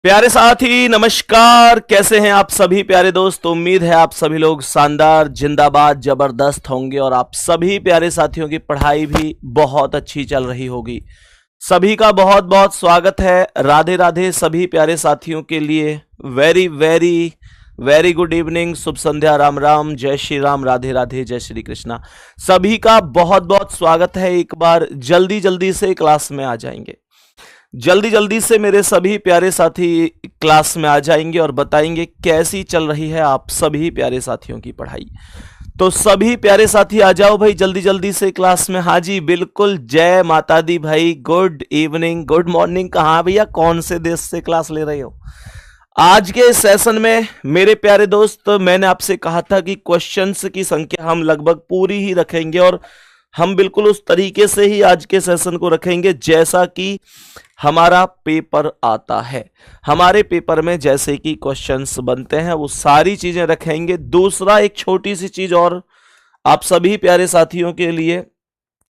प्यारे साथी नमस्कार, कैसे हैं आप सभी प्यारे दोस्त। उम्मीद है आप सभी लोग शानदार, जिंदाबाद, जबरदस्त होंगे और आप सभी प्यारे साथियों की पढ़ाई भी बहुत अच्छी चल रही होगी। सभी का बहुत बहुत स्वागत है। राधे राधे सभी प्यारे साथियों के लिए। Very very very good evening, शुभ संध्या, राम राम, जय श्री राम, राधे राधे, जय श्री कृष्णा। सभी का बहुत बहुत स्वागत है। एक बार जल्दी जल्दी से क्लास में आ जाएंगे, जल्दी जल्दी से मेरे सभी प्यारे साथी क्लास में आ जाएंगे और बताएंगे कैसी चल रही है आप सभी प्यारे साथियों की पढ़ाई। तो सभी प्यारे साथी आ जाओ भाई जल्दी जल्दी से क्लास में। हाँ जी बिल्कुल, जय माता दी भाई, गुड इवनिंग, गुड मॉर्निंग। कहाँ भैया, कौन से देश से क्लास ले रहे हो? आज के सेशन में मेरे प्यारे दोस्त, मैंने आपसे कहा था कि क्वेश्चंस की संख्या हम लगभग पूरी ही रखेंगे और हम बिल्कुल उस तरीके से ही आज के सेशन को रखेंगे जैसा कि हमारा पेपर आता है। हमारे पेपर में जैसे कि क्वेश्चंस बनते हैं वो सारी चीजें रखेंगे। दूसरा, एक छोटी सी चीज और आप सभी प्यारे साथियों के लिए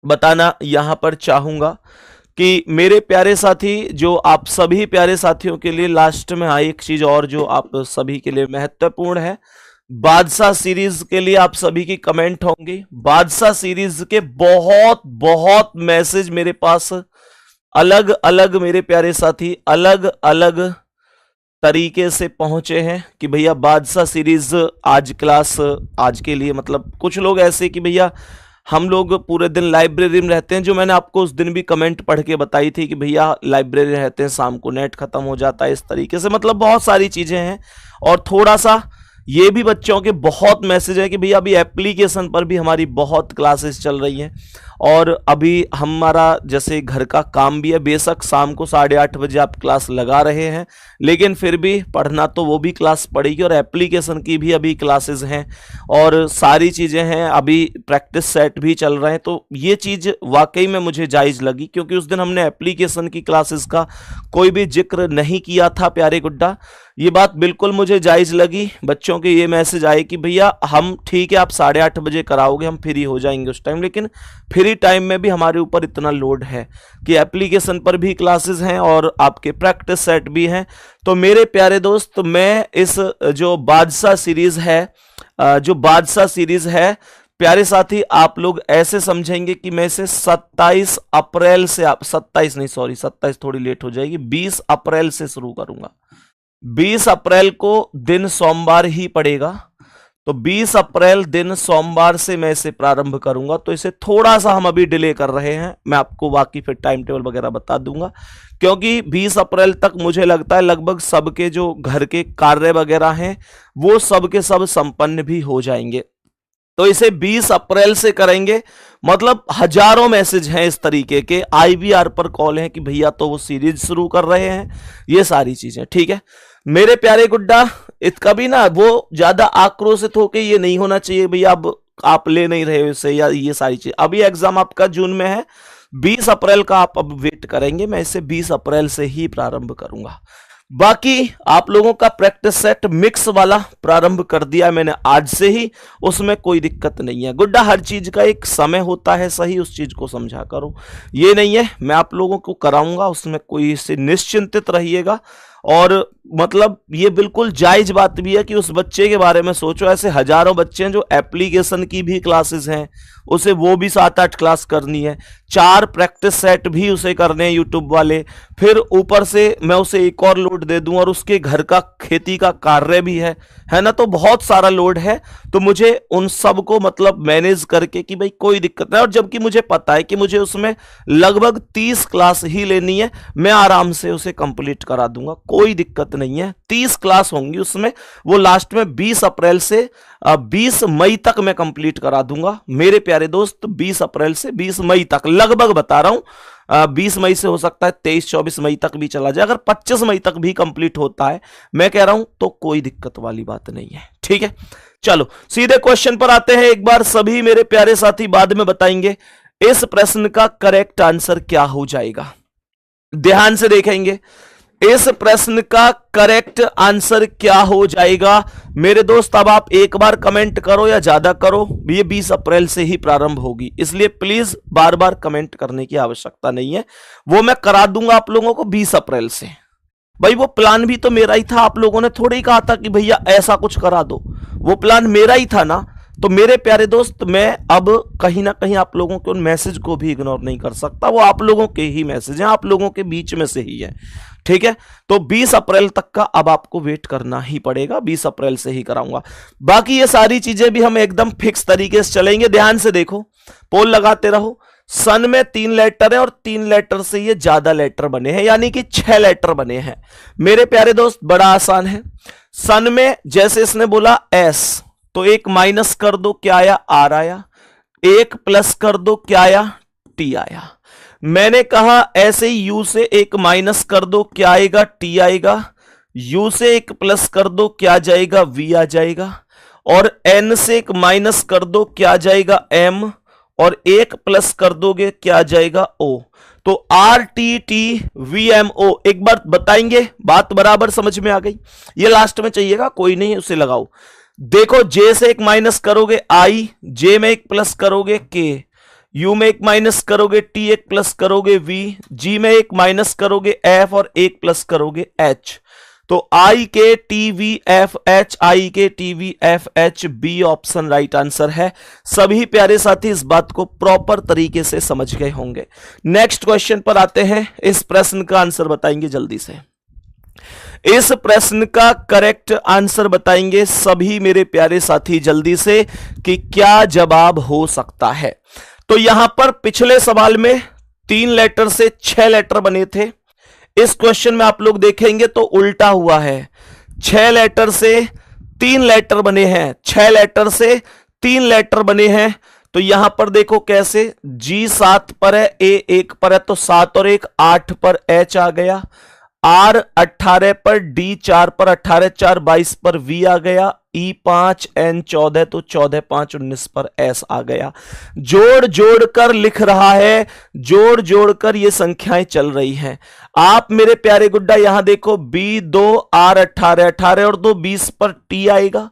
बताना यहां पर चाहूंगा कि मेरे प्यारे साथी, जो आप सभी प्यारे साथियों के लिए लास्ट में आई एक चीज और जो आप सभी के लिए महत्वपूर्ण है, बादशाह सीरीज के लिए आप सभी की कमेंट होंगी। बादशाह सीरीज के बहुत बहुत मैसेज मेरे पास अलग अलग, मेरे प्यारे साथी, अलग अलग तरीके से पहुंचे हैं कि भैया बादशाह सीरीज आज क्लास, आज के लिए मतलब कुछ लोग ऐसे कि भैया हम लोग पूरे दिन लाइब्रेरी में रहते हैं, जो मैंने आपको उस दिन भी कमेंट पढ़ के बताई थी कि भैया लाइब्रेरी रहते हैं, शाम को नेट खत्म हो जाता है, इस तरीके से मतलब बहुत सारी चीजें हैं। और थोड़ा सा ये भी बच्चों के बहुत मैसेज है कि भैया अभी एप्लीकेशन पर भी हमारी बहुत क्लासेस चल रही हैं और अभी हमारा जैसे घर का काम भी है। बेशक शाम को 8:30 बजे आप क्लास लगा रहे हैं, लेकिन फिर भी पढ़ना तो वो भी क्लास पड़ेगी और एप्लीकेशन की भी अभी क्लासेस हैं और सारी चीज़ें हैं। अभी प्रैक्टिस सेट भी चल रहे हैं, तो ये चीज़ वाकई में मुझे जायज़ लगी क्योंकि उस दिन हमने एप्लीकेशन की क्लासेस का कोई भी जिक्र नहीं किया था प्यारे गुड्डा। ये बात बिल्कुल मुझे जायज़ लगी। बच्चों के ये मैसेज आए कि भैया हम ठीक है, आप 8:30 बजे कराओगे, हम फ्री हो जाएंगे उस टाइम, लेकिन फ्री टाइम में भी हमारे ऊपर इतना लोड है कि एप्लीकेशन पर भी क्लासेस हैं और आपके प्रैक्टिस सेट भी हैं। तो मेरे प्यारे दोस्त, मैं इस जो बादशाह सीरीज है प्यारे साथी, आप लोग ऐसे समझेंगे कि मैं इसे 27 अप्रैल से, आप 27 नहीं, सॉरी 27 थोड़ी लेट हो जाएगी, 20 अप्रैल से शुरू करूंगा। 20 अप्रैल को दिन सोमवार ही पड़ेगा, तो 20 अप्रैल दिन सोमवार से मैं इसे प्रारंभ करूंगा। तो इसे थोड़ा सा हम अभी डिले कर रहे हैं, मैं आपको बाकी फिर टाइम टेबल वगैरह बता दूंगा, क्योंकि 20 अप्रैल तक मुझे लगता है लगभग सबके जो घर के कार्य वगैरह हैं वो सबके सब संपन्न भी हो जाएंगे। तो इसे 20 अप्रैल से करेंगे। मतलब हजारों मैसेज हैं इस तरीके के, IVR पर कॉल है कि भैया तो वो सीरीज शुरू कर रहे हैं, ये सारी चीजें। ठीक है मेरे प्यारे गुड्डा, कभी ना वो ज्यादा आक्रोशित होके ये नहीं होना चाहिए भैया अब आप ले नहीं रहे हो इसे या ये सारी चीज। अभी एग्जाम आपका जून में है, 20 अप्रैल का आप अब वेट करेंगे, मैं इसे 20 अप्रैल से ही प्रारंभ करूंगा। बाकी आप लोगों का प्रैक्टिस सेट मिक्स वाला प्रारंभ कर दिया मैंने आज से ही, उसमें कोई दिक्कत नहीं है गुड्डा। हर चीज का एक समय होता है सही, उस चीज को समझा करो। ये नहीं है मैं आप लोगों को कराऊंगा, उसमें कोई से निश्चिंतित रहिएगा। और मतलब ये बिल्कुल जायज बात भी है कि उस बच्चे के बारे में सोचो, ऐसे हजारों बच्चे हैं जो एप्लीकेशन की भी क्लासेस हैं, उसे वो भी 7-8 क्लास करनी है, 4 प्रैक्टिस सेट भी उसे करने हैं यूट्यूब वाले, फिर ऊपर से मैं उसे एक और लोड दे दूं और उसके घर का खेती का कार्य भी है ना, तो बहुत सारा लोड है। तो मुझे उन सब को मतलब मैनेज करके कि भाई कोई दिक्कत नहीं, और जबकि मुझे पता है कि मुझे उसमें लगभग 30 क्लास ही लेनी है, मैं आराम से उसे कंप्लीट करा दूंगा, कोई दिक्कत नहीं है। 30 क्लास होंगी उसमें, वो लास्ट में 20 अप्रैल से 20 मई तक मैं कंप्लीट करा दूंगा मेरे प्यारे दोस्त। 20 अप्रैल से 20 मई तक लगभग बता रहा हूं, 20 मई से हो सकता है 23-24 मई तक भी चला जाए, अगर 25 मई तक भी कंप्लीट होता है मैं कह रहा हूं तो कोई दिक्कत वाली बात नहीं है। ठीक है चलो सीधे क्वेश्चन पर आते हैं। एक बार सभी मेरे प्यारे साथी बाद में बताएंगे इस प्रश्न का करेक्ट आंसर क्या हो जाएगा। ध्यान से देखेंगे इस प्रश्न का करेक्ट आंसर क्या हो जाएगा मेरे दोस्त। अब आप एक बार कमेंट करो या ज्यादा करो, ये 20 अप्रैल से ही प्रारंभ होगी, इसलिए प्लीज बार बार कमेंट करने की आवश्यकता नहीं है, वो मैं करा दूंगा आप लोगों को 20 अप्रैल से। भाई वो प्लान भी तो मेरा ही था, आप लोगों ने थोड़ी ही कहा था कि भैया ऐसा कुछ करा दो, वो प्लान मेरा ही था ना। तो मेरे प्यारे दोस्त, मैं अब कहीं ना कहीं आप लोगों के उन मैसेज को भी इग्नोर नहीं कर सकता, वो आप लोगों के ही मैसेज हैं, आप लोगों के बीच में से ही है, ठीक है। तो 20 अप्रैल तक का अब आपको वेट करना ही पड़ेगा, 20 अप्रैल से ही कराऊंगा। बाकी ये सारी चीजें भी हम एकदम फिक्स तरीके से चलेंगे। ध्यान से देखो, पोल लगाते रहो। सन में 3 लेटर है और 3 लेटर से ये ज्यादा लेटर बने हैं, यानी कि 6 लेटर बने हैं मेरे प्यारे दोस्त। बड़ा आसान है। सन में जैसे इसने बोला एस, तो एक माइनस कर दो, क्या आया? आर आया। एक प्लस कर दो, क्या आया? टी आया। मैंने कहा ऐसे ही यू से एक माइनस कर दो, क्या आएगा? टी आएगा। यू से एक प्लस कर दो, क्या जाएगा? वी आ जाएगा। और एन से एक माइनस कर दो, क्या जाएगा? एम। और एक प्लस कर दोगे, क्या जाएगा? ओ। तो R T T V M O. एक बार बताएंगे, बात बराबर समझ में आ गई? ये लास्ट में चाहिएगा, कोई नहीं, उसे लगाओ। देखो, जे से एक माइनस करोगे आई, जे में एक प्लस करोगे के, यू में एक माइनस करोगे टी, एक प्लस करोगे वी, जी में एक माइनस करोगे एफ और एक प्लस करोगे एच। तो I K T V F H, I K T V F H, B option right answer है। सभी प्यारे साथी इस बात को प्रॉपर तरीके से समझ गए होंगे। नेक्स्ट क्वेश्चन पर आते हैं। इस प्रश्न का आंसर बताएंगे जल्दी से। इस प्रश्न का करेक्ट आंसर बताएंगे सभी मेरे प्यारे साथी जल्दी से कि क्या जवाब हो सकता है। तो यहां पर पिछले सवाल में 3 लेटर से 6 लेटर बने थे। इस क्वेश्चन में आप लोग देखेंगे तो उल्टा हुआ है, 6 लेटर से 3 लेटर बने हैं, 6 लेटर से 3 लेटर बने हैं। तो यहां पर देखो कैसे, जी 7 पर है, ए 1 पर है, तो 7 और 1 8 पर एच आ गया। आर 18 पर, डी 4 पर, 18 4 22 पर वी आ गया। ई 5, एन 14, तो 14 5 19 पर एस आ गया। जोड़ जोड़कर लिख रहा है, जोड़ जोड़कर ये संख्याएं चल रही हैं। आप मेरे प्यारे गुड्डा यहां देखो, बी 2, आर 18, 18 और 2 20 पर टी आएगा।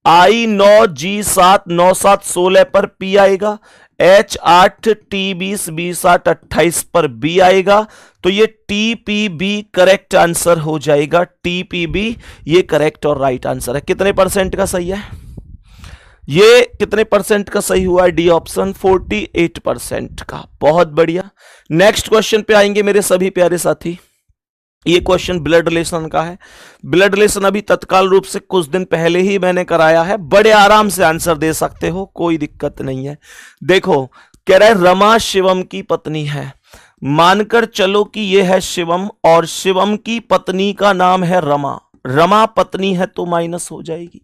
आई 9, जी 7, 9 7 16 पर पी आएगा। एच 8, टी 20, 20 8 28 पर बी आएगा। तो ये T P B correct answer हो जाएगा। टी पी बी ये करेक्ट और राइट आंसर है। कितने परसेंट का सही है? ये कितने परसेंट का सही हुआ है? डी ऑप्शन 48% का। बहुत बढ़िया। नेक्स्ट क्वेश्चन पे आएंगे मेरे सभी प्यारे साथी। ये क्वेश्चन ब्लड रिलेशन का है। ब्लड रिलेशन अभी तत्काल रूप से कुछ दिन पहले ही मैंने कराया है, बड़े आराम से आंसर दे सकते हो, कोई दिक्कत नहीं है। देखो, कह रहा है रमा शिवम की पत्नी है। मानकर चलो कि यह है शिवम और शिवम की पत्नी का नाम है रमा। रमा पत्नी है तो माइनस हो जाएगी।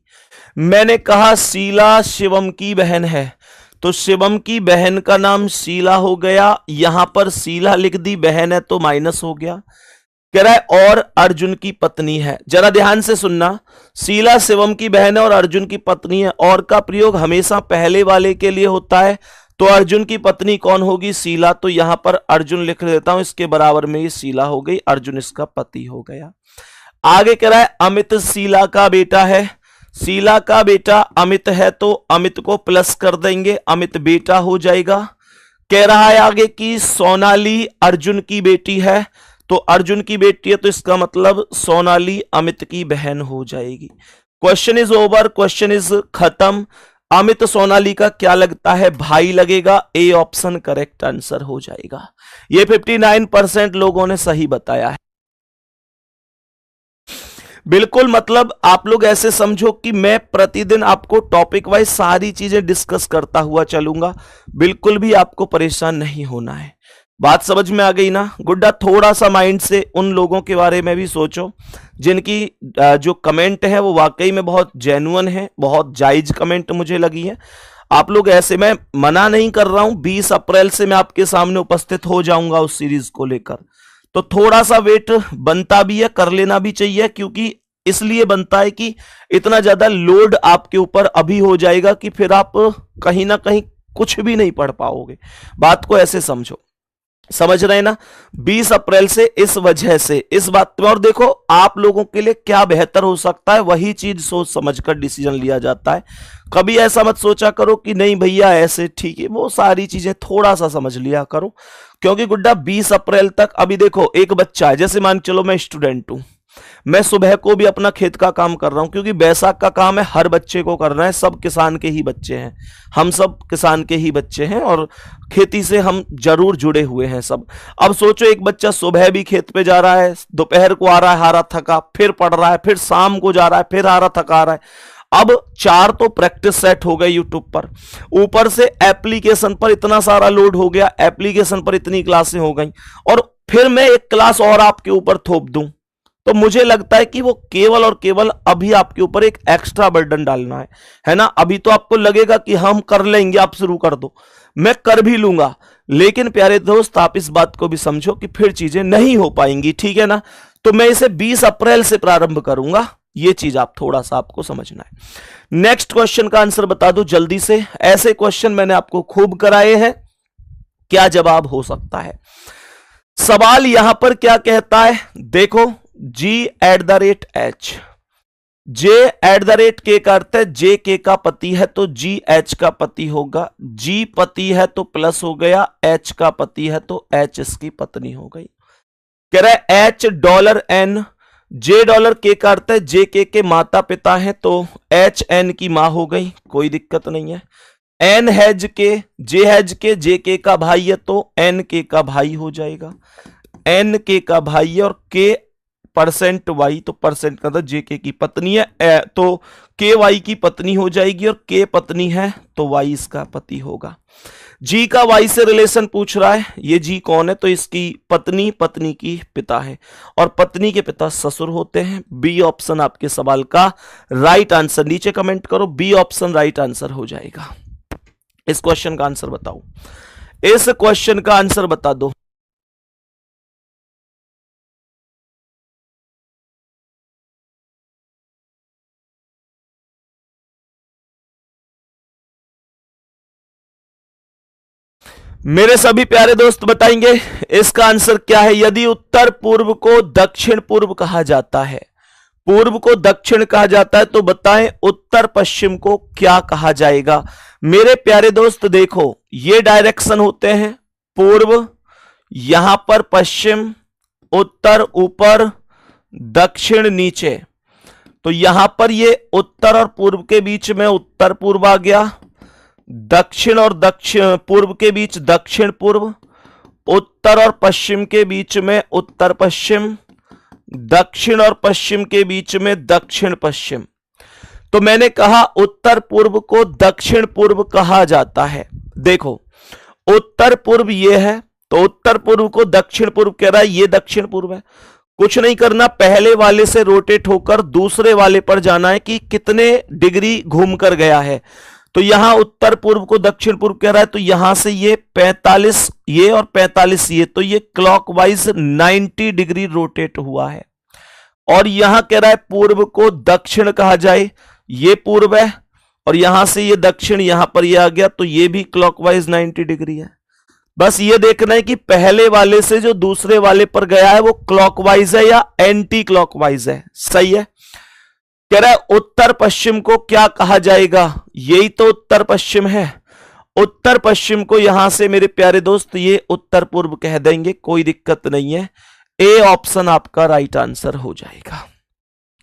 मैंने कहा शीला शिवम की बहन है, तो शिवम की बहन का नाम शीला हो गया। यहां पर शीला लिख दी, बहन है तो माइनस हो गया। कह रहा है और अर्जुन की पत्नी है। जरा ध्यान से सुनना, शीला शिवम की बहन है और अर्जुन की पत्नी है। और का प्रयोग हमेशा पहले वाले के लिए होता है, तो अर्जुन की पत्नी कौन होगी? शीला। तो यहां पर अर्जुन लिख देता हूं, इसके बराबर में ये शीला हो गई, अर्जुन इसका पति हो गया। आगे कह रहा है अमित शीला का बेटा है। शीला का बेटा अमित है, तो अमित को प्लस कर देंगे, अमित बेटा हो जाएगा। कह रहा है आगे कि सोनाली अर्जुन की बेटी है, तो अर्जुन की बेटी है, तो इसका मतलब सोनाली अमित की बहन हो जाएगी। Question is over, question is खत्म। अमित सोनाली का क्या लगता है? भाई लगेगा। ए ऑप्शन करेक्ट आंसर हो जाएगा। ये 59% लोगों ने सही बताया है। बिल्कुल, मतलब आप लोग ऐसे समझो कि मैं प्रतिदिन आपको टॉपिक वाइज सारी चीजें डिस्कस करता हुआ चलूंगा। बिल्कुल भी आपको परेशान नहीं होना है। बात समझ में आ गई ना गुड्डा? थोड़ा सा माइंड से उन लोगों के बारे में भी सोचो जिनकी जो कमेंट है वो वाकई में बहुत जेन्युइन है, बहुत जायज कमेंट मुझे लगी है। आप लोग ऐसे, मैं मना नहीं कर रहा हूं, 20 अप्रैल से मैं आपके सामने उपस्थित हो जाऊंगा उस सीरीज को लेकर, तो थोड़ा सा वेट बनता भी है, कर लेना भी चाहिए, क्योंकि इसलिए बनता है कि इतना ज्यादा लोड आपके ऊपर अभी हो जाएगा कि फिर आप कहीं ना कहीं कुछ भी नहीं पढ़ पाओगे। बात को ऐसे समझो, समझ रहे हैं ना? 20 अप्रैल से इस वजह से इस बात में, और देखो आप लोगों के लिए क्या बेहतर हो सकता है वही चीज सोच समझकर डिसीजन लिया जाता है। कभी ऐसा मत सोचा करो कि नहीं भैया ऐसे ठीक है, वो सारी चीजें थोड़ा सा समझ लिया करो। क्योंकि गुड्डा 20 अप्रैल तक, अभी देखो एक बच्चा है, जैसे मान चलो मैं स्टूडेंट हूं, मैं सुबह को भी अपना खेत का काम कर रहा हूं, क्योंकि बैसाख का काम है हर बच्चे को करना है, सब किसान के ही बच्चे हैं, हम सब किसान के ही बच्चे हैं और खेती से हम जरूर जुड़े हुए हैं सब। अब सोचो एक बच्चा सुबह भी खेत पे जा रहा है, दोपहर को आ रहा है हारा थका, फिर पढ़ रहा है, फिर शाम को जा रहा है, फिर हारा थका आ रहा है। अब 4 तो प्रैक्टिस सेट हो गए यूट्यूब पर, ऊपर से एप्लीकेशन पर इतना सारा लोड हो गया, एप्लीकेशन पर इतनी क्लासें हो गई, और फिर मैं एक क्लास और आपके ऊपर थोप दूं, तो मुझे लगता है कि वो केवल और केवल अभी आपके ऊपर एक एक्स्ट्रा बर्डन डालना है ना। अभी तो आपको लगेगा कि हम कर लेंगे, आप शुरू कर दो, मैं कर भी लूंगा, लेकिन प्यारे दोस्त आप इस बात को भी समझो कि फिर चीजें नहीं हो पाएंगी, ठीक है ना। तो मैं इसे 20 अप्रैल से प्रारंभ करूंगा, ये चीज आप थोड़ा सा आपको समझना है। नेक्स्ट क्वेश्चन का आंसर बता दो जल्दी से, ऐसे क्वेश्चन मैंने आपको खूब कराए हैं, क्या जवाब हो सकता है। सवाल यहां पर क्या कहता है, देखो G@H, J@K का अर्थ है जे के का पति है तो GH का पति होगा, G पति है तो प्लस हो गया, H का पति है तो H इसकी पत्नी हो गई। कह रहा है $N, J$ का अर्थ है JK के माता पिता हैं तो HN की मां हो गई, कोई दिक्कत नहीं है। N_K, J_K, JK का भाई है तो NK का भाई हो जाएगा, NK का भाई है, और K%Y तो परसेंट का मतलब JK की पत्नी है तो KY की पत्नी हो जाएगी, और K पत्नी है तो Y इसका पति होगा। G का Y से रिलेशन पूछ रहा है, ये G कौन है, तो इसकी पत्नी, पत्नी की पिता है, और पत्नी के पिता ससुर होते हैं। बी ऑप्शन आपके सवाल का राइट आंसर, नीचे कमेंट करो, बी ऑप्शन राइट आंसर हो जाएगा। इस क्वेश्चन का आंसर बताओ, इस क्वेश्चन का आंसर बता दो। मेरे सभी प्यारे दोस्त बताएंगे इसका आंसर क्या है। यदि उत्तर पूर्व को दक्षिण पूर्व कहा जाता है, पूर्व को दक्षिण कहा जाता है, तो बताएं उत्तर पश्चिम को क्या कहा जाएगा। मेरे प्यारे दोस्त देखो, ये डायरेक्शन होते हैं, पूर्व यहां पर पश्चिम, उत्तर ऊपर, दक्षिण नीचे, तो यहां पर ये उत्तर और पूर्व के बीच में उत्तर पूर्व आ गया, दक्षिण और दक्षिण पूर्व के बीच दक्षिण पूर्व, उत्तर और पश्चिम के बीच में उत्तर पश्चिम, दक्षिण और पश्चिम के बीच में दक्षिण पश्चिम। तो मैंने कहा उत्तर पूर्व को दक्षिण पूर्व कहा जाता है। देखो उत्तर पूर्व ये है, तो उत्तर पूर्व को दक्षिण पूर्व कह रहा है, ये दक्षिण पूर्व है। कुछ नहीं करना, पहले वाले से रोटेट होकर दूसरे वाले पर जाना है कि कितने डिग्री घूम कर गया है। तो यहां उत्तर पूर्व को दक्षिण पूर्व कह रहा है, तो यहां से ये 45 ये और 45 ये, तो ये क्लॉकवाइज 90 डिग्री रोटेट हुआ है। और यहां कह रहा है पूर्व को दक्षिण कहा जाए, ये पूर्व है, और यहां से ये दक्षिण, यहां पर ये आ गया, तो ये भी क्लॉकवाइज 90 डिग्री है। बस ये देखना है कि पहले वाले से जो दूसरे वाले पर गया है वो क्लॉकवाइज है या एंटी क्लॉकवाइज है। सही है। कह रहा है उत्तर पश्चिम को क्या कहा जाएगा, यही तो उत्तर पश्चिम है। उत्तर पश्चिम को यहां से मेरे प्यारे दोस्त ये उत्तर पूर्व कह देंगे, कोई दिक्कत नहीं है। ए ऑप्शन आपका राइट आंसर हो जाएगा,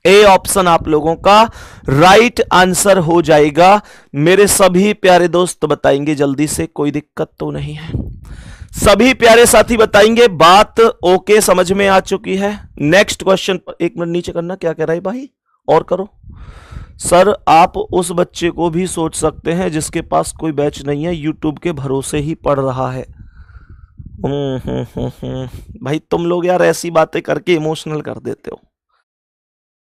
ए ऑप्शन आप लोगों का राइट आंसर हो जाएगा। मेरे सभी प्यारे दोस्त बताएंगे जल्दी से, कोई दिक्कत तो नहीं है। सभी प्यारे साथी बताएंगे, बात ओके समझ में आ चुकी है। नेक्स्ट क्वेश्चन, एक मिनट नीचे करना, क्या कह रहा है भाई, और करो। सर आप उस बच्चे को भी सोच सकते हैं जिसके पास कोई बैच नहीं है, यूट्यूब के भरोसे ही पढ़ रहा है। भाई तुम लोग यार ऐसी बातें करके इमोशनल कर देते हो।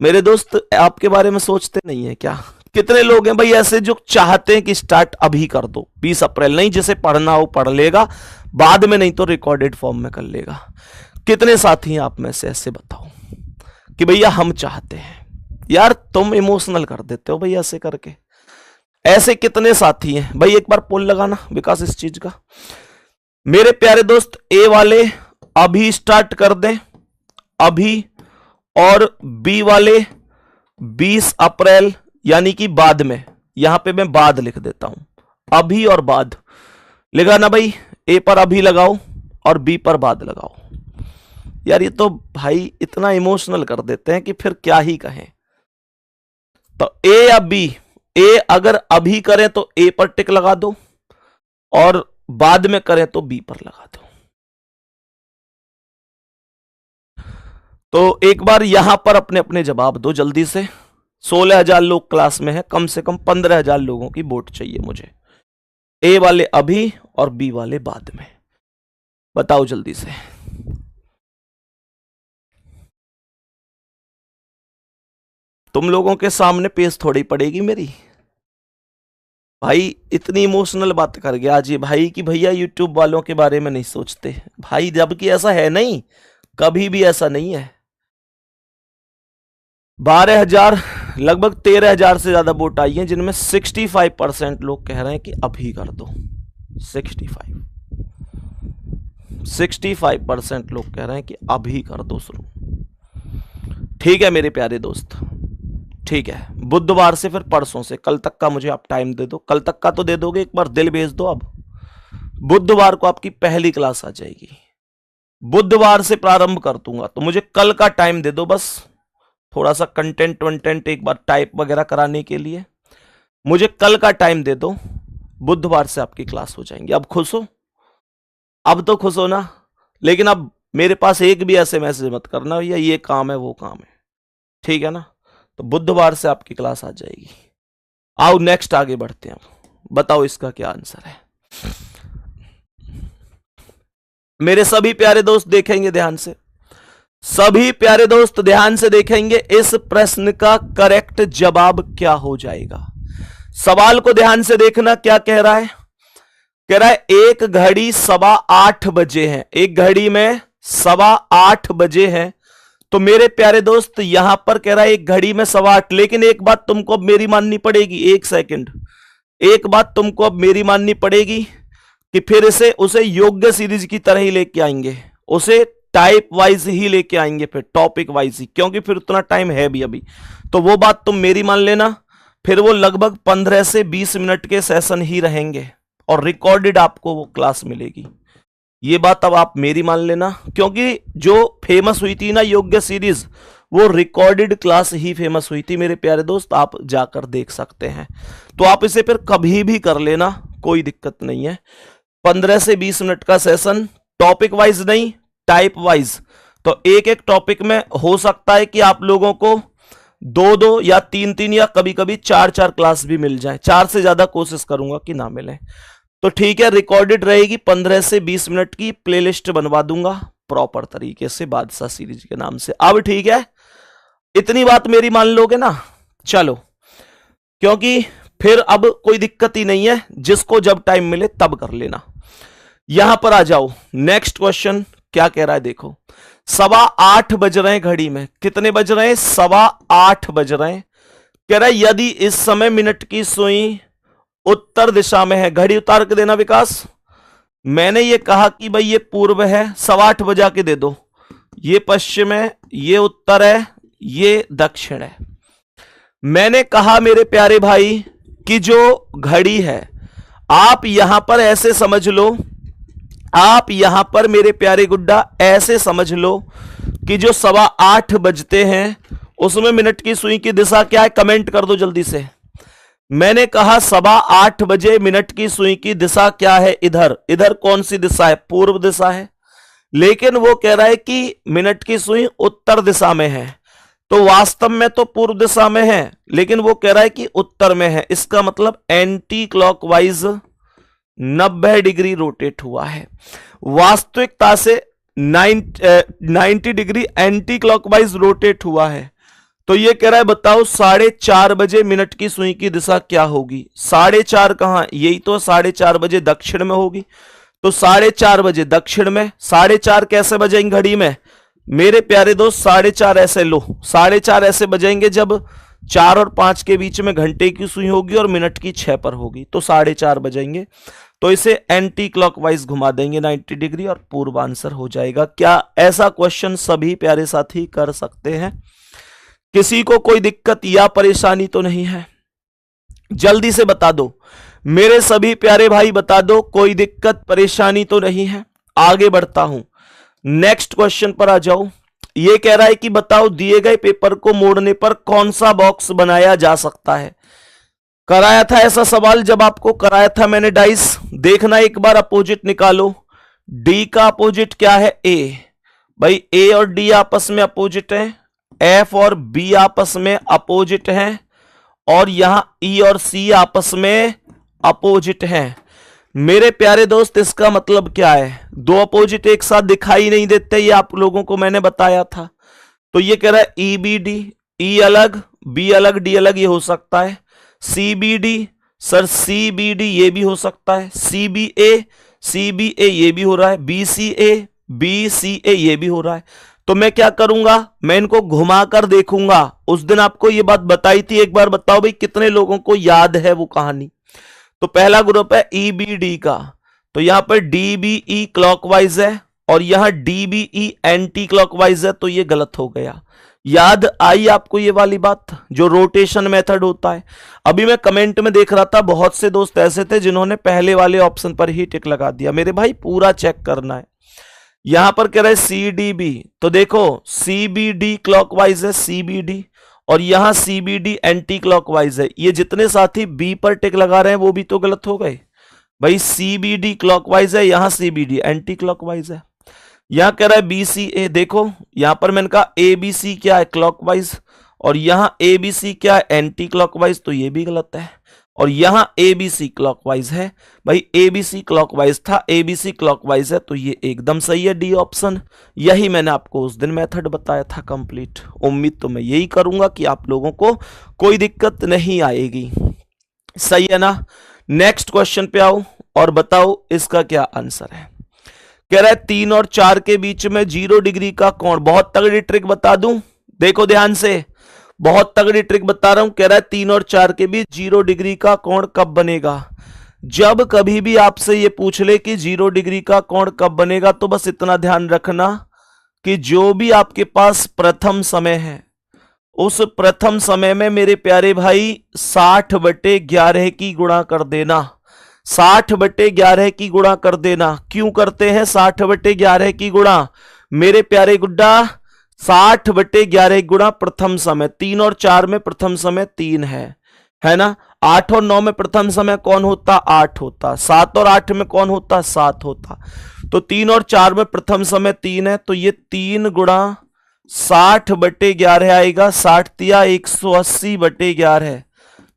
मेरे दोस्त आपके बारे में सोचते नहीं है क्या? कितने लोग हैं भाई ऐसे जो चाहते हैं कि स्टार्ट अभी कर दो, 20 अप्रैल, नहीं जिसे पढ़ना हो पढ़ लेगा बाद में, नहीं तो रिकॉर्डेड फॉर्म में कर लेगा। कितने साथी हैं आप में से ऐसे बताओ कि भैया हम चाहते हैं। यार तुम इमोशनल कर देते हो भाई ऐसे करके। ऐसे कितने साथी हैं भाई, एक बार पोल लगाना विकास इस चीज का। मेरे प्यारे दोस्त ए वाले अभी स्टार्ट कर दें, अभी, और बी वाले 20 अप्रैल यानी कि बाद में, यहां पे मैं बाद लिख देता हूं, अभी और बाद लगाना भाई। ए पर अभी लगाओ और बी पर बाद लगाओ। यार ये तो भाई इतना इमोशनल कर देते हैं कि फिर क्या ही कहें। तो ए या बी, ए अगर अभी करें तो ए पर टिक लगा दो और बाद में करें तो बी पर लगा दो। तो एक बार यहां पर अपने अपने जवाब दो जल्दी से। 16,000 लोग क्लास में है, कम से कम 15,000 लोगों की वोट चाहिए मुझे। ए वाले अभी और बी वाले बाद में, बताओ जल्दी से। तुम लोगों के सामने पेश थोड़ी पड़ेगी मेरी। भाई इतनी इमोशनल बात कर गया आज ये भाई कि भैया यूट्यूब वालों के बारे में नहीं सोचते भाई, जबकि ऐसा है नहीं, कभी भी ऐसा नहीं है। 12,000 लगभग 13,000 से ज्यादा वोट आई हैं, जिनमें 65% लोग कह रहे हैं कि अभी कर दो। 65% लोग कह रहे हैं कि अभी कर दो शुरू। ठीक है मेरे प्यारे दोस्त, ठीक है। बुधवार से फिर परसों से कल तक का मुझे आप टाइम दे दो। कल तक का तो दे दोगे, एक बार दिल भेज दो। अब बुधवार को आपकी पहली क्लास आ जाएगी, बुधवार से प्रारंभ कर दूंगा, तो मुझे कल का टाइम दे दो बस। थोड़ा सा कंटेंट वंटेंट एक बार टाइप वगैरह कराने के लिए मुझे कल का टाइम दे दो, बुधवार से आपकी क्लास हो जाएंगी। अब खुश हो? अब तो खुश हो ना? लेकिन अब मेरे पास एक भी ऐसे मैसेज मत करना भैया ये काम है वो काम है, ठीक है ना? तो बुधवार से आपकी क्लास आ जाएगी। आओ नेक्स्ट आगे बढ़ते हैं। बताओ इसका क्या आंसर है। मेरे सभी प्यारे दोस्त देखेंगे ध्यान से, सभी प्यारे दोस्त ध्यान से देखेंगे इस प्रश्न का करेक्ट जवाब क्या हो जाएगा। सवाल को ध्यान से देखना, क्या कह रहा है? कह रहा है एक घड़ी 8:15 बजे है, एक घड़ी में 8:15 बजे है। तो मेरे प्यारे दोस्त यहां पर कह रहा है एक घड़ी में 8:15, लेकिन एक बात तुमको अब मेरी माननी पड़ेगी, एक सेकंड, एक बात तुमको अब मेरी माननी पड़ेगी कि फिर इसे उसे योग्य सीरीज की तरह ही लेके आएंगे, उसे टाइप वाइज ही लेके आएंगे, फिर टॉपिक वाइज ही, क्योंकि फिर उतना टाइम है भी अभी। तो वो बात तुम मेरी मान लेना, फिर वो लगभग 15 से 20 मिनट के सेशन ही रहेंगे और रिकॉर्डेड आपको वो क्लास मिलेगी। ये बात अब आप मेरी मान लेना, क्योंकि जो फेमस हुई थी ना योग्य सीरीज, वो रिकॉर्डेड क्लास ही फेमस हुई थी मेरे प्यारे दोस्त, आप जाकर देख सकते हैं। तो आप इसे फिर कभी भी कर लेना, कोई दिक्कत नहीं है। 15 से 20 मिनट का सेशन, टॉपिक वाइज नहीं टाइप वाइज। तो एक एक टॉपिक में हो सकता है कि आप लोगों को 2-2 या 3-3 या कभी कभी 4-4 क्लास भी मिल जाए। 4 से ज्यादा कोशिश करूंगा कि ना मिले। तो ठीक है, रिकॉर्डेड रहेगी, 15 से 20 मिनट की प्लेलिस्ट बनवा दूंगा प्रॉपर तरीके से बादशाह सीरीज के नाम से। अब ठीक है, इतनी बात मेरी मान लोगे ना? चलो, क्योंकि फिर अब कोई दिक्कत ही नहीं है, जिसको जब टाइम मिले तब कर लेना। यहां पर आ जाओ, नेक्स्ट क्वेश्चन क्या कह रहा है देखो। 8:15 बज रहे हैं घड़ी में, कितने बज रहे हैं? 8:15 बज रहे हैं। कह रहा है यदि इस समय मिनट की सुई उत्तर दिशा में है, घड़ी उतार के देना विकास। मैंने ये कहा कि भाई ये पूर्व है, 8:15 बजा के दे दो। ये पश्चिम है, ये उत्तर है, ये दक्षिण है। मैंने कहा मेरे प्यारे भाई कि जो घड़ी है, आप यहां पर ऐसे समझ लो, आप यहां पर मेरे प्यारे गुड्डा ऐसे समझ लो कि जो 8:15 बजते हैं उसमें मिनट की सुई की दिशा क्या है? कमेंट कर दो जल्दी से। मैंने कहा 8:15 बजे मिनट की सुई की दिशा क्या है? इधर। इधर कौन सी दिशा है? पूर्व दिशा है। लेकिन वो कह रहा है कि मिनट की सुई उत्तर दिशा में है, तो वास्तव में तो पूर्व दिशा में है, लेकिन वो कह रहा है कि उत्तर में है। इसका मतलब एंटी क्लॉकवाइज 90 डिग्री रोटेट हुआ है। वास्तविकता से 90 डिग्री एंटी क्लॉकवाइज रोटेट हुआ है। तो ये कह रहा है बताओ 4:30 बजे मिनट की सुई की दिशा क्या होगी? 4:30 कहां? यही तो 4:30 बजे दक्षिण में होगी। तो 4:30 बजे दक्षिण में। 4:30 कैसे बजेंगे घड़ी में मेरे प्यारे दोस्त? 4:30 ऐसे लो, 4:30 ऐसे बजेंगे जब 4 और 5 के बीच में घंटे की सुई होगी और मिनट की 6 पर होगी, तो 4:30 बजेंगे। तो इसे एंटी क्लॉकवाइज घुमा देंगे 90 डिग्री और पूर्व आंसर हो जाएगा। क्या ऐसा क्वेश्चन सभी प्यारे साथी कर सकते हैं? किसी को कोई दिक्कत या परेशानी तो नहीं है? जल्दी से बता दो मेरे सभी प्यारे भाई, बता दो कोई दिक्कत परेशानी तो नहीं है? आगे बढ़ता हूं, नेक्स्ट क्वेश्चन पर आ जाओ। ये कह रहा है कि बताओ दिए गए पेपर को मोड़ने पर कौन सा बॉक्स बनाया जा सकता है। कराया था ऐसा सवाल, जब आपको कराया था मैंने डाइस, देखना एक बार अपोजिट निकालो। डी का अपोजिट क्या है? ए। भाई ए और डी आपस में अपोजिट है, एफ और बी आपस में अपोजिट हैं, और यहां ई और सी आपस में अपोजिट हैं। मेरे प्यारे दोस्त इसका मतलब क्या है? दो अपोजिट एक साथ दिखाई नहीं देते, ये आप लोगों को मैंने बताया था। तो ये कह रहा है ई बी डी, ई अलग बी अलग डी अलग, ये हो सकता है। C B D, sir C B D ये भी हो सकता है। सी बी ए ये भी हो रहा है। बी सी ए ये भी हो रहा है। तो मैं क्या करूंगा, मैं इनको घुमाकर देखूंगा। उस दिन आपको ये बात बताई थी, एक बार बताओ भाई कितने लोगों को याद है वो कहानी। तो पहला ग्रुप है ई बी डी का, तो यहां पर डी बी ई क्लॉकवाइज है और यहां D B E anti clockwise है, तो ये गलत हो गया। याद आई आपको ये वाली बात, जो रोटेशन मेथड होता है। अभी मैं कमेंट में देख रहा था, बहुत से दोस्त ऐसे थे जिन्होंने पहले वाले ऑप्शन पर ही टिक लगा दिया। मेरे भाई पूरा चेक करना है। यहां पर कह रहा है सी डी बी, तो देखो सी बी डी क्लॉकवाइज है, सी बी डी, और यहां C B D anti clockwise है। ये जितने साथी बी पर टिक लगा रहे हैं वो भी तो गलत हो गए भाई। सी बी डी क्लॉकवाइज है, यहां C B D anti clockwise है। यहां कह रहा है बी सी ए, देखो यहां पर मैंने कहा ए बी सी क्या है? क्लॉकवाइज, और यहां ए बी सी क्या है? एंटी क्लॉकवाइज, तो ये भी गलत है। और यहां ए बी सी क्लॉकवाइज है, भाई ए बी सी क्लॉकवाइज था, ए बी सी क्लॉकवाइज है, तो ये एकदम सही है डी ऑप्शन। यही मैंने आपको उस दिन मेथड बताया था कंप्लीट। उम्मीद तो मैं यही करूंगा कि आप लोगों को कोई दिक्कत नहीं आएगी। सही है ना? नेक्स्ट क्वेश्चन पे आओ और बताओ इसका क्या आंसर है। कह रहा है 3 और 4 के बीच में 0 डिग्री का कोण। बहुत तगड़ी ट्रिक बता दूं, देखो ध्यान से, बहुत तगड़ी ट्रिक बता रहा हूं। कह रहा है 3 और 4 के बीच 0 डिग्री का कोण कब बनेगा? जब कभी भी आपसे ये पूछ ले कि 0 डिग्री का कोण कब बनेगा, तो बस इतना ध्यान रखना कि जो भी आपके पास प्रथम समय है, उस प्रथम समय में मेरे प्यारे भाई 60/11 की गुणा कर देना। 60/11 की गुणा कर देना। क्यों करते हैं 60/11 की गुणा मेरे प्यारे गुड्डा? 60/11 गुणा प्रथम समय। 3 और 4 में प्रथम समय 3 है ना? 8 और 9 में प्रथम समय कौन होता? 8 होता। 7 और 8 में कौन होता? 7 होता। तो 3 और 4 में प्रथम समय 3 है, तो ये 3 गुणा 60/11 आएगा। 60 तिया 180/11।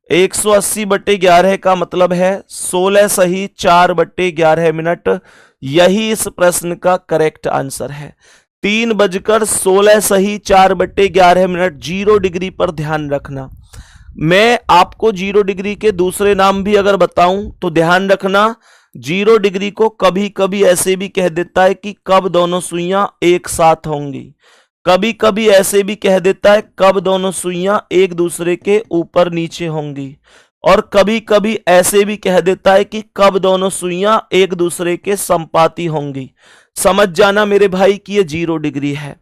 180/11 का मतलब है 16 सही 4/11 मिनट। यही इस प्रश्न का करेक्ट आंसर है। 3:16 सही 4/11 मिनट। 0 डिग्री पर ध्यान रखना। मैं आपको 0 डिग्री के दूसरे नाम भी अगर बताऊं तो ध्यान रखना। 0 डिग्री को कभी कभी ऐसे भी कह देता है कि कब दोनों सुइयां एक साथ होंगी। कभी कभी ऐसे भी कह देता है कब दोनों सुइयां एक दूसरे के ऊपर नीचे होंगी। और कभी कभी ऐसे भी कह देता है कि कब दोनों सुइयां एक दूसरे के संपाती होंगी। समझ जाना मेरे भाई कि ये 0 डिग्री है।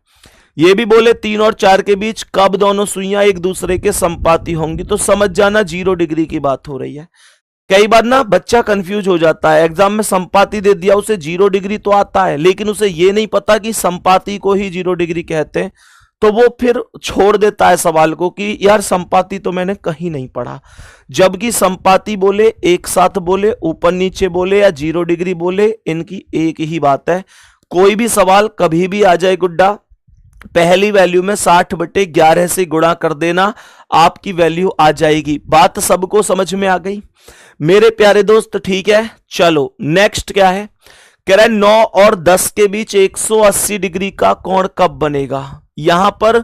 ये भी बोले 3 और 4 के बीच कब दोनों सुइयां एक दूसरे के संपाती होंगी, तो समझ जाना 0 डिग्री की बात हो रही है। कई बार ना बच्चा कंफ्यूज हो जाता है, एग्जाम में संपाती दे दिया, उसे 0 डिग्री तो आता है, लेकिन उसे ये नहीं पता कि संपाती को ही 0 डिग्री कहते हैं। तो वो फिर छोड़ देता है सवाल को कि यार संपाती तो मैंने कहीं नहीं पढ़ा। जबकि संपाती बोले, एक साथ बोले, ऊपर नीचे बोले या 0 डिग्री बोले, इनकी एक ही बात है। कोई भी सवाल कभी भी आ जाए गुड्डा, पहली वैल्यू में 60/11 से गुणा कर देना, आपकी वैल्यू आ जाएगी। बात सबको समझ में आ गई मेरे प्यारे दोस्त? ठीक है, चलो नेक्स्ट क्या है। कह रहा है 9 और 10 के बीच 180 डिग्री का कोण कब बनेगा। यहां पर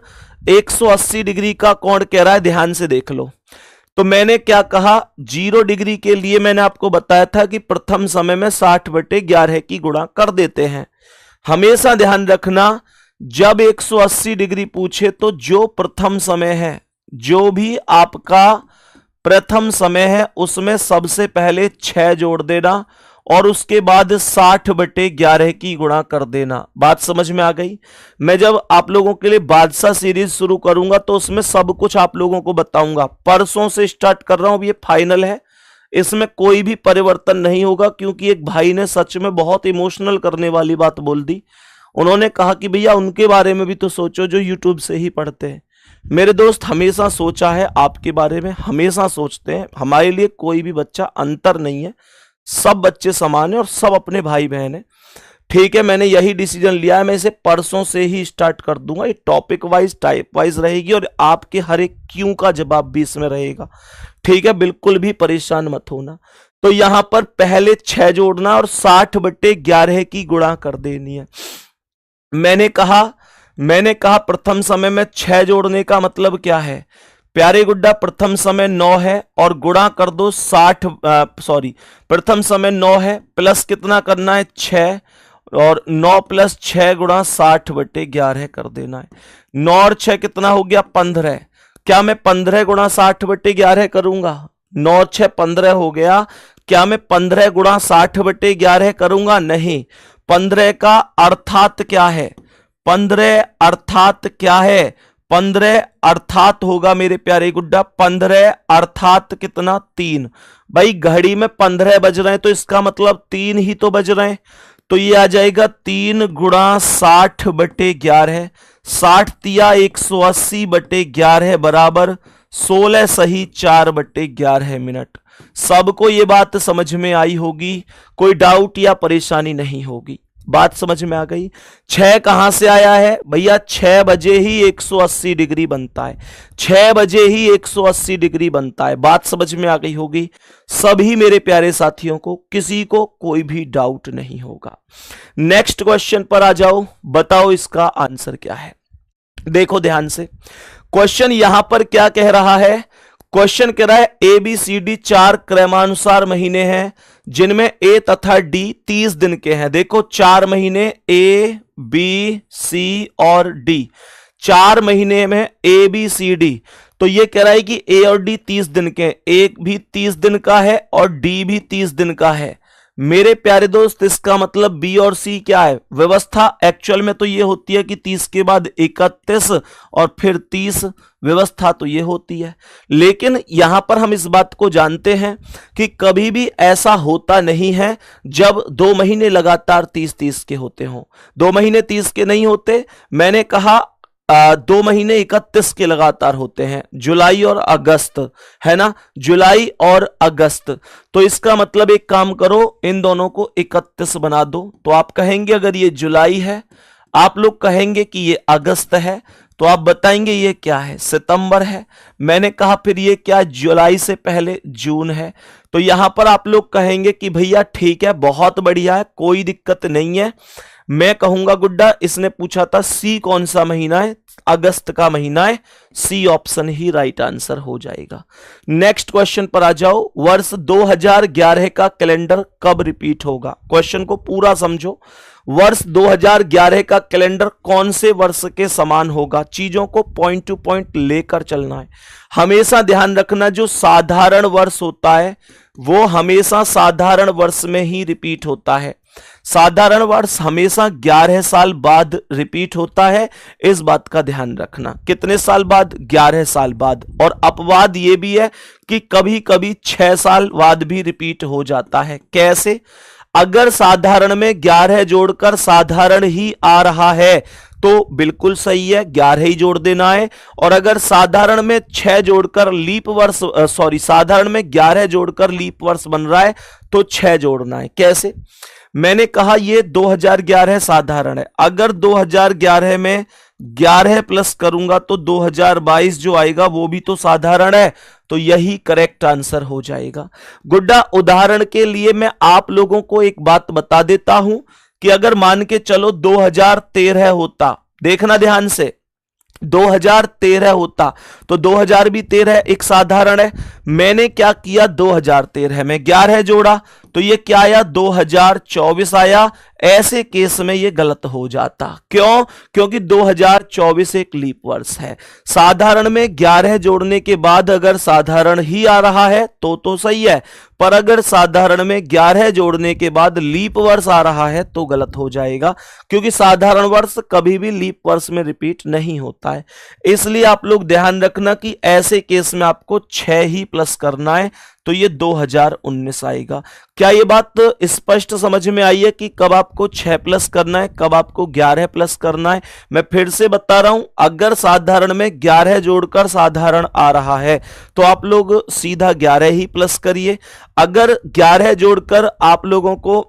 180 डिग्री का कोण कह रहा है, ध्यान से देख लो। तो मैंने क्या कहा, 0 डिग्री के लिए मैंने आपको बताया था कि प्रथम समय में 60/11 की गुणा कर देते हैं। हमेशा ध्यान रखना, जब 180 डिग्री पूछे तो जो प्रथम समय है, जो भी आपका प्रथम समय है, उसमें सबसे पहले 6 जोड़ देना और उसके बाद 60/11 की गुणा कर देना। बात समझ में आ गई? मैं जब आप लोगों के लिए बादशाह सीरीज शुरू करूंगा तो उसमें सब कुछ आप लोगों को बताऊंगा। परसों से स्टार्ट कर रहा हूं, ये फाइनल है, इसमें कोई भी परिवर्तन नहीं होगा, क्योंकि एक भाई ने सच में बहुत इमोशनल करने वाली बात बोल दी। उन्होंने कहा कि भैया उनके बारे में भी तो सोचो जो यूट्यूब से ही पढ़ते हैं। मेरे दोस्त, हमेशा सोचा है आपके बारे में, हमेशा सोचते हैं। हमारे लिए कोई भी बच्चा अंतर नहीं है, सब बच्चे समान है और सब अपने भाई बहन है। ठीक है, मैंने यही डिसीजन लिया है, मैं इसे परसों से ही स्टार्ट कर दूंगा। ये टॉपिक वाइज, टाइप वाइज रहेगी और आपके हर एक क्यों का जवाब भी इसमें रहेगा। ठीक है, बिल्कुल भी परेशान मत होना। तो यहां पर पहले 6 जोड़ना और 60/11 की गुणा कर देनी है। मैंने कहा प्रथम समय में 6 जोड़ने का मतलब क्या है प्यारे गुड्डा, प्रथम समय 9 है और गुणा कर दो 60, प्रथम समय 9 है, प्लस कितना करना है 6, और 9 + 6 गुणा 60/11 कर देना है। 9 और 6 कितना हो गया 15। क्या मैं 15 गुणा 60/11 करूंगा? 9 और 6 15 हो गया। क्या मैं 15 गुणा 60/11 करूंगा? नहीं। 15 का अर्थात क्या है? 15 अर्थात क्या है? 15 अर्थात होगा मेरे प्यारे गुड्डा, 15 अर्थात कितना 3। भाई घड़ी में 15 बज रहे हैं तो इसका मतलब 3 ही तो बज रहे हैं। तो ये आ जाएगा 3 गुणा 60/11, 60 तिया 180/11 बराबर 16 सही 4/11 मिनट। सबको ये बात समझ में आई होगी, कोई डाउट या परेशानी नहीं होगी। बात समझ में आ गई? 6 कहां से आया है भैया? 6 बजे ही 180 डिग्री बनता है, 6 बजे ही 180 डिग्री बनता है। बात समझ में आ गई होगी सभी मेरे प्यारे साथियों को, किसी को कोई भी डाउट नहीं होगा। नेक्स्ट क्वेश्चन पर आ जाओ, बताओ इसका आंसर क्या है। देखो ध्यान से, क्वेश्चन यहां पर क्या कह रहा है? क्वेश्चन कह रहा है ABCD 4 क्रमानुसार महीने हैं जिनमें A तथा D 30 दिन के हैं। देखो 4 महीने A, B, C और D, 4 महीने में A, B, C, D। तो ये कह रहा है कि A और D 30 दिन के, A भी 30 दिन का है और D भी 30 दिन का है। मेरे प्यारे दोस्त, इसका मतलब B और C क्या है? व्यवस्था एक्चुअल में तो ये होती है कि 30 के बाद 31 और फिर 30, व्यवस्था तो ये होती है। लेकिन यहां पर हम इस बात को जानते हैं कि कभी भी ऐसा होता नहीं है जब 2 महीने लगातार 30-30 के होते हों। 2 महीने 30 के नहीं होते, मैंने कहा 2 महीने 31 के लगातार होते हैं, जुलाई और अगस्त, है ना, जुलाई और अगस्त। तो इसका मतलब एक काम करो, इन दोनों को 31 बना दो। तो आप कहेंगे अगर ये जुलाई है, आप लोग कहेंगे कि ये अगस्त है, तो आप बताएंगे ये क्या है? सितंबर है। मैंने कहा फिर ये क्या? जुलाई से पहले जून है। तो यहां पर आप लोग कहेंगे कि भैया ठीक है, बहुत बढ़िया है, कोई दिक्कत नहीं है। मैं कहूंगा गुड्डा, इसने पूछा था सी कौन सा महीना है? अगस्त का महीना है। सी ऑप्शन ही राइट आंसर हो जाएगा। नेक्स्ट क्वेश्चन पर आ जाओ, वर्ष 2011 का कैलेंडर कब रिपीट होगा? क्वेश्चन को पूरा समझो। वर्ष 2011 का कैलेंडर कौन से वर्ष के समान होगा? चीजों को पॉइंट टू पॉइंट लेकर चलना है। हमेशा ध्यान रखना, जो साधारण वर्ष होता है वो हमेशा साधारण वर्ष में ही रिपीट होता है। साधारण वर्ष हमेशा 11 साल बाद रिपीट होता है, इस बात का ध्यान रखना। कितने साल बाद? 11 साल बाद। और अपवाद ये भी है कि कभी कभी 6 साल बाद भी रिपीट हो जाता है। कैसे? अगर साधारण में 11 जोड़कर साधारण ही आ रहा है तो बिल्कुल सही है, 11 ही जोड़ देना है। और अगर साधारण में 6 जोड़कर लीप वर्ष, साधारण में 11 जोड़कर लीप वर्ष बन रहा है तो 6 जोड़ना है। कैसे? मैंने कहा ये 2011 साधारण है, अगर 2011 में 11 प्लस करूंगा तो 2022 जो आएगा वो भी तो साधारण है, तो यही करेक्ट आंसर हो जाएगा। गुड्डा, उदाहरण के लिए मैं आप लोगों को एक बात बता देता हूं कि अगर मान के चलो 2013 होता, देखना ध्यान से, 2013 होता तो 2000 भी 13 एक साधारण है। मैंने क्या किया, 2013 में 11 जोड़ा तो ये क्या आया, 2024 आया। ऐसे केस में ये गलत हो जाता। क्यों? क्योंकि 2024 एक लीप वर्ष है। साधारण में 11 जोड़ने के बाद अगर साधारण ही आ रहा है तो सही है, पर अगर साधारण में 11 जोड़ने के बाद लीप वर्ष आ रहा है तो गलत हो जाएगा, क्योंकि साधारण वर्ष कभी भी लीप वर्ष में रिपीट नहीं होता है। इसलिए आप लोग ध्यान रखना कि ऐसे केस में आपको 6 ही प्लस करना है तो ये 2019 आएगा। क्या ये बात स्पष्ट समझ में आई है कि कब आपको 6 प्लस करना है, कब आपको 11 प्लस करना है? मैं फिर से बता रहा हूं, अगर साधारण में 11 जोड़कर साधारण आ रहा है तो आप लोग सीधा 11 ही प्लस करिए। अगर 11 जोड़कर आप लोगों को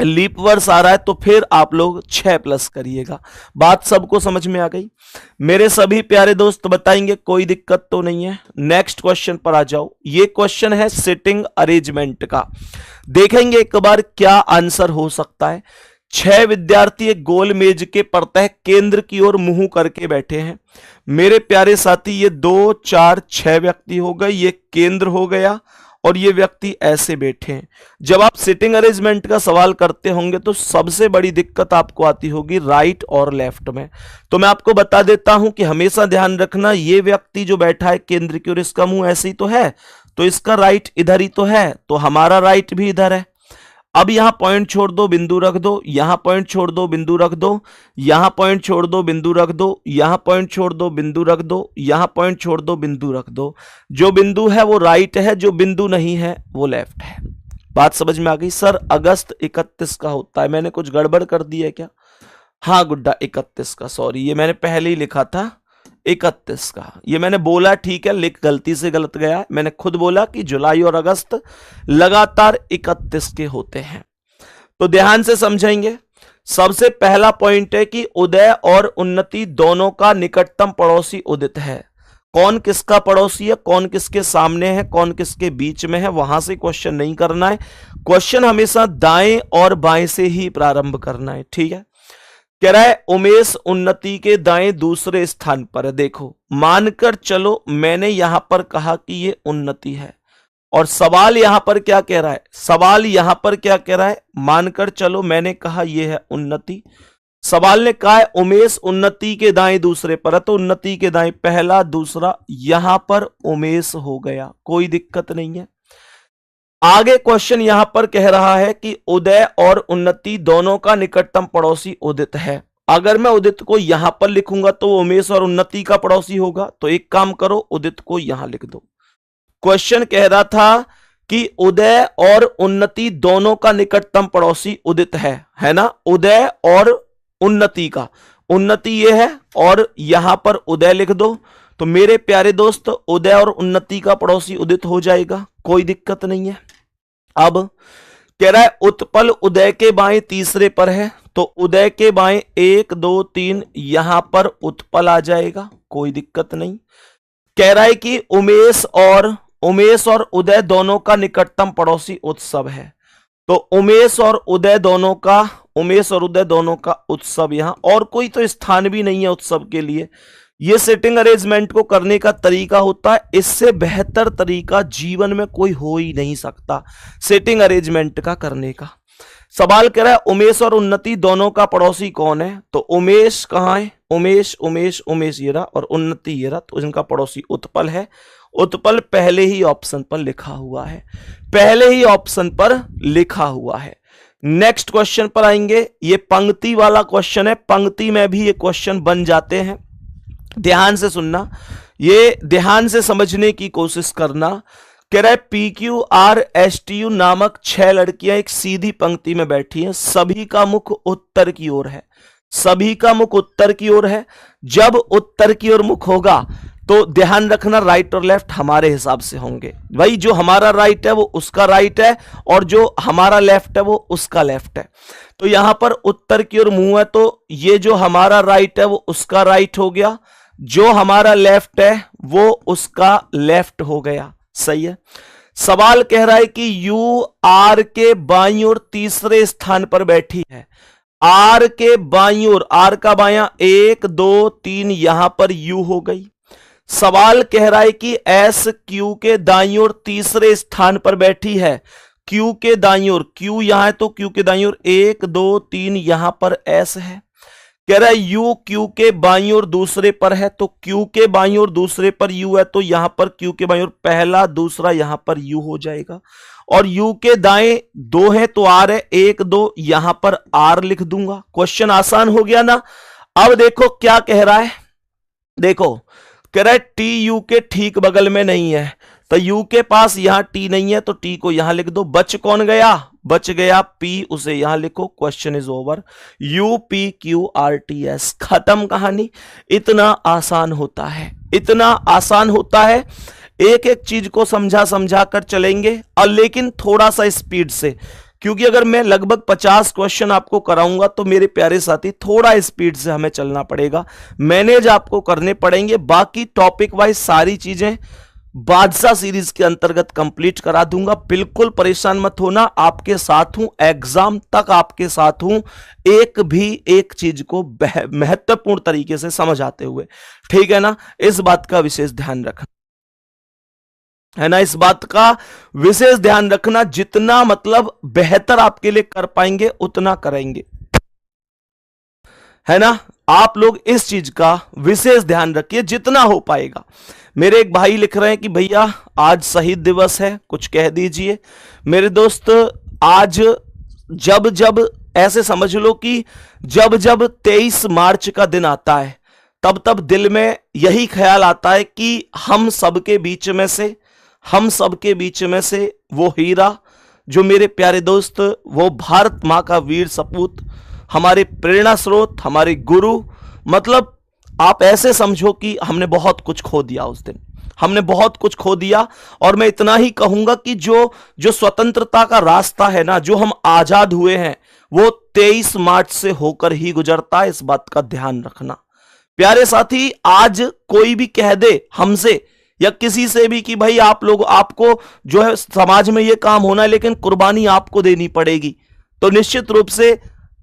लीप वर्ष आ रहा है तो फिर आप लोग 6 प्लस करिएगा। बात सबको समझ में आ गई? मेरे सभी प्यारे दोस्त बताएंगे, कोई दिक्कत तो नहीं है। नेक्स्ट क्वेश्चन पर आ जाओ। ये क्वेश्चन है सिटिंग अरेंजमेंट का। देखेंगे एक बार क्या आंसर हो सकता है। 6 विद्यार्थी एक गोल मेज के प्रत्येक केंद्र की ओर मुंह करके बैठे हैं। मेरे प्यारे साथी, ये 2 4 6 व्यक्ति हो गए, ये केंद्र हो गया और ये व्यक्ति ऐसे बैठे हैं। जब आप सिटिंग अरेंजमेंट का सवाल करते होंगे तो सबसे बड़ी दिक्कत आपको आती होगी राइट और लेफ्ट में। तो मैं आपको बता देता हूं कि हमेशा ध्यान रखना, ये व्यक्ति जो बैठा है केंद्र की ओर, इसका मुंह ऐसे ही तो है, तो इसका राइट इधर ही तो है, तो हमारा राइट भी इधर है। अब यहां पॉइंट छोड़ दो, बिंदु रख दो, यहां पॉइंट छोड़ दो, बिंदु रख दो, यहां पॉइंट छोड़ दो, बिंदु रख दो, यहां पॉइंट छोड़ दो, बिंदु रख दो, यहां पॉइंट छोड़ दो, बिंदु रख दो। जो बिंदु है वो राइट है, जो बिंदु नहीं है वो लेफ्ट है। बात समझ में आ गई? सर अगस्त 31 का होता है, मैंने कुछ गड़बड़ कर दी है क्या? हाँ गुड्डा, 31 का, सॉरी, ये मैंने पहले ही लिखा था 31 का। ये मैंने बोला ठीक है, लिख गलती से गलत गया है। मैंने खुद बोला कि जुलाई और अगस्त लगातार 31 के होते हैं। तो ध्यान से समझेंगे। सबसे पहला पॉइंट है कि उदय और उन्नति दोनों का निकटतम पड़ोसी उदित है। कौन किसका पड़ोसी है, कौन किसके सामने है, कौन किसके बीच में है, वहां से क्वेश्चन नहीं करना है। क्वेश्चन हमेशा दाएं और बाएं से ही प्रारंभ करना है, ठीक है? कह रहा है उमेश उन्नति के दाएं दूसरे स्थान पर है। देखो, मानकर चलो मैंने यहां पर कहा कि ये उन्नति है, और सवाल यहां पर क्या कह रहा है? सवाल यहां पर क्या कह रहा है? मानकर चलो मैंने कहा ये है उन्नति। सवाल ने कहा है उमेश उन्नति के दाएं दूसरे पर है, तो उन्नति के दाएं पहला दूसरा, यहां पर उमेश हो गया, कोई दिक्कत नहीं है। आगे क्वेश्चन यहां पर कह रहा है कि उदय और उन्नति दोनों का निकटतम पड़ोसी उदित है। अगर मैं उदित को यहां पर लिखूंगा तो उमेश और उन्नति का पड़ोसी होगा, तो एक काम करो, उदित को यहां लिख दो। क्वेश्चन कह रहा था कि उदय और उन्नति दोनों का निकटतम पड़ोसी उदित है ना? उदय और उन्नति का, उन्नति ये है और यहां पर उदय लिख दो, तो मेरे प्यारे दोस्त उदय और उन्नति का पड़ोसी उदित हो जाएगा, कोई दिक्कत नहीं है। अब कह रहा है उत्पल उदय के बाएं तीसरे पर है, तो उदय के बाएं 1 2 3 यहां पर उत्पल आ जाएगा, कोई दिक्कत नहीं। कह रहा है कि उमेश और उदय दोनों का निकटतम पड़ोसी उत्सव है, तो उमेश और उदय दोनों का उत्सव यहां, और कोई तो स्थान भी नहीं है उत्सव के लिए। यह सिटिंग अरेंजमेंट को करने का तरीका होता है, इससे बेहतर तरीका जीवन में कोई हो ही नहीं सकता सिटिंग अरेंजमेंट का करने का। सवाल कह रहा है उमेश और उन्नति दोनों का पड़ोसी कौन है, तो उमेश कहां है? उमेश ये रहा, और उन्नति ये रहा, तो इनका पड़ोसी उत्पल है। उत्पल पहले ही ऑप्शन पर लिखा हुआ है, नेक्स्ट क्वेश्चन पर आएंगे। ये पंक्ति वाला क्वेश्चन है, पंक्ति में भी ये क्वेश्चन बन जाते हैं। ध्यान से सुनना, ये ध्यान से समझने की कोशिश करना। कह रहा है PQRSTU नामक 6 लड़कियां एक सीधी पंक्ति में बैठी हैं, सभी का मुख उत्तर की ओर है। जब उत्तर की ओर मुख होगा तो ध्यान रखना राइट और लेफ्ट हमारे हिसाब से होंगे। भाई जो हमारा राइट है वो उसका राइट है, और जो हमारा लेफ्ट है वो उसका लेफ्ट है। तो यहां पर उत्तर की ओर मुंह है, तो ये जो हमारा राइट है वो उसका राइट हो गया, जो हमारा लेफ्ट है वो उसका लेफ्ट हो गया। सही है। सवाल कह रहा है कि यू आर के बाईं ओर तीसरे स्थान पर बैठी है। आर के बाईं ओर, आर का बायां 1 2 3 यहां पर यू हो गई। सवाल कह रहा है कि एस क्यू के दाईं ओर तीसरे स्थान पर बैठी है। क्यू के दाईं ओर, क्यू यहां है तो क्यू के दाईं ओर 1 2 3 यहां पर एस है। कह रहा है यू क्यू के बाईं ओर दूसरे पर है, तो क्यू के बाईं ओर दूसरे पर यू है, तो यहां पर क्यू के बाईं ओर पहला दूसरा यहां पर यू हो जाएगा। और यू के दाएं 2 है तो आर है, 1 2 यहां पर आर लिख दूंगा। क्वेश्चन आसान हो गया ना। अब देखो क्या कह रहा है, देखो कह रहा है टी यू के ठीक बगल में नहीं है, तो यू के पास यहां टी नहीं है तो टी को यहां लिख दो। बच कौन गया? बच गया पी, उसे यहां लिखो। Question is over. UPQRTS, खत्म कहानी। इतना आसान होता है, इतना आसान होता है। एक एक चीज को समझा समझा कर चलेंगे, और लेकिन थोड़ा सा स्पीड से, क्योंकि अगर मैं लगभग 50 क्वेश्चन आपको कराऊंगा तो मेरे प्यारे साथी थोड़ा स्पीड से हमें चलना पड़ेगा, मैनेज आपको करने पड़ेंगे। बाकी टॉपिक वाइज सारी चीजें बादशाह सीरीज के अंतर्गत कंप्लीट करा दूंगा, बिल्कुल परेशान मत होना। आपके साथ हूं, एग्जाम तक आपके साथ हूं, एक भी एक चीज को महत्वपूर्ण तरीके से समझ आते हुए, ठीक है ना? इस बात का विशेष ध्यान रखना, है ना? इस बात का विशेष ध्यान रखना, जितना मतलब बेहतर आपके लिए कर पाएंगे उतना करेंगे, है ना? आप लोग इस चीज का विशेष ध्यान रखिए जितना हो पाएगा। मेरे एक भाई लिख रहे हैं कि भैया आज शहीद दिवस है, कुछ कह दीजिए। मेरे दोस्त, आज जब जब ऐसे समझ लो कि जब जब 23 मार्च का दिन आता है तब तब दिल में यही ख्याल आता है कि हम सबके बीच में से वो हीरा, जो मेरे प्यारे दोस्त, वो भारत मां का वीर सपूत, हमारे प्रेरणा स्रोत, हमारे गुरु, मतलब आप ऐसे समझो कि हमने बहुत कुछ खो दिया उस दिन, हमने बहुत कुछ खो दिया। और मैं इतना ही कहूंगा कि जो स्वतंत्रता का रास्ता है ना, जो हम आजाद हुए हैं, वो 23 मार्च से होकर ही गुजरता है। इस बात का ध्यान रखना प्यारे साथी। आज कोई भी कह दे हमसे या किसी से भी कि भाई आपको जो है समाज में ये काम होना है, लेकिन कुर्बानी आपको देनी पड़ेगी, तो निश्चित रूप से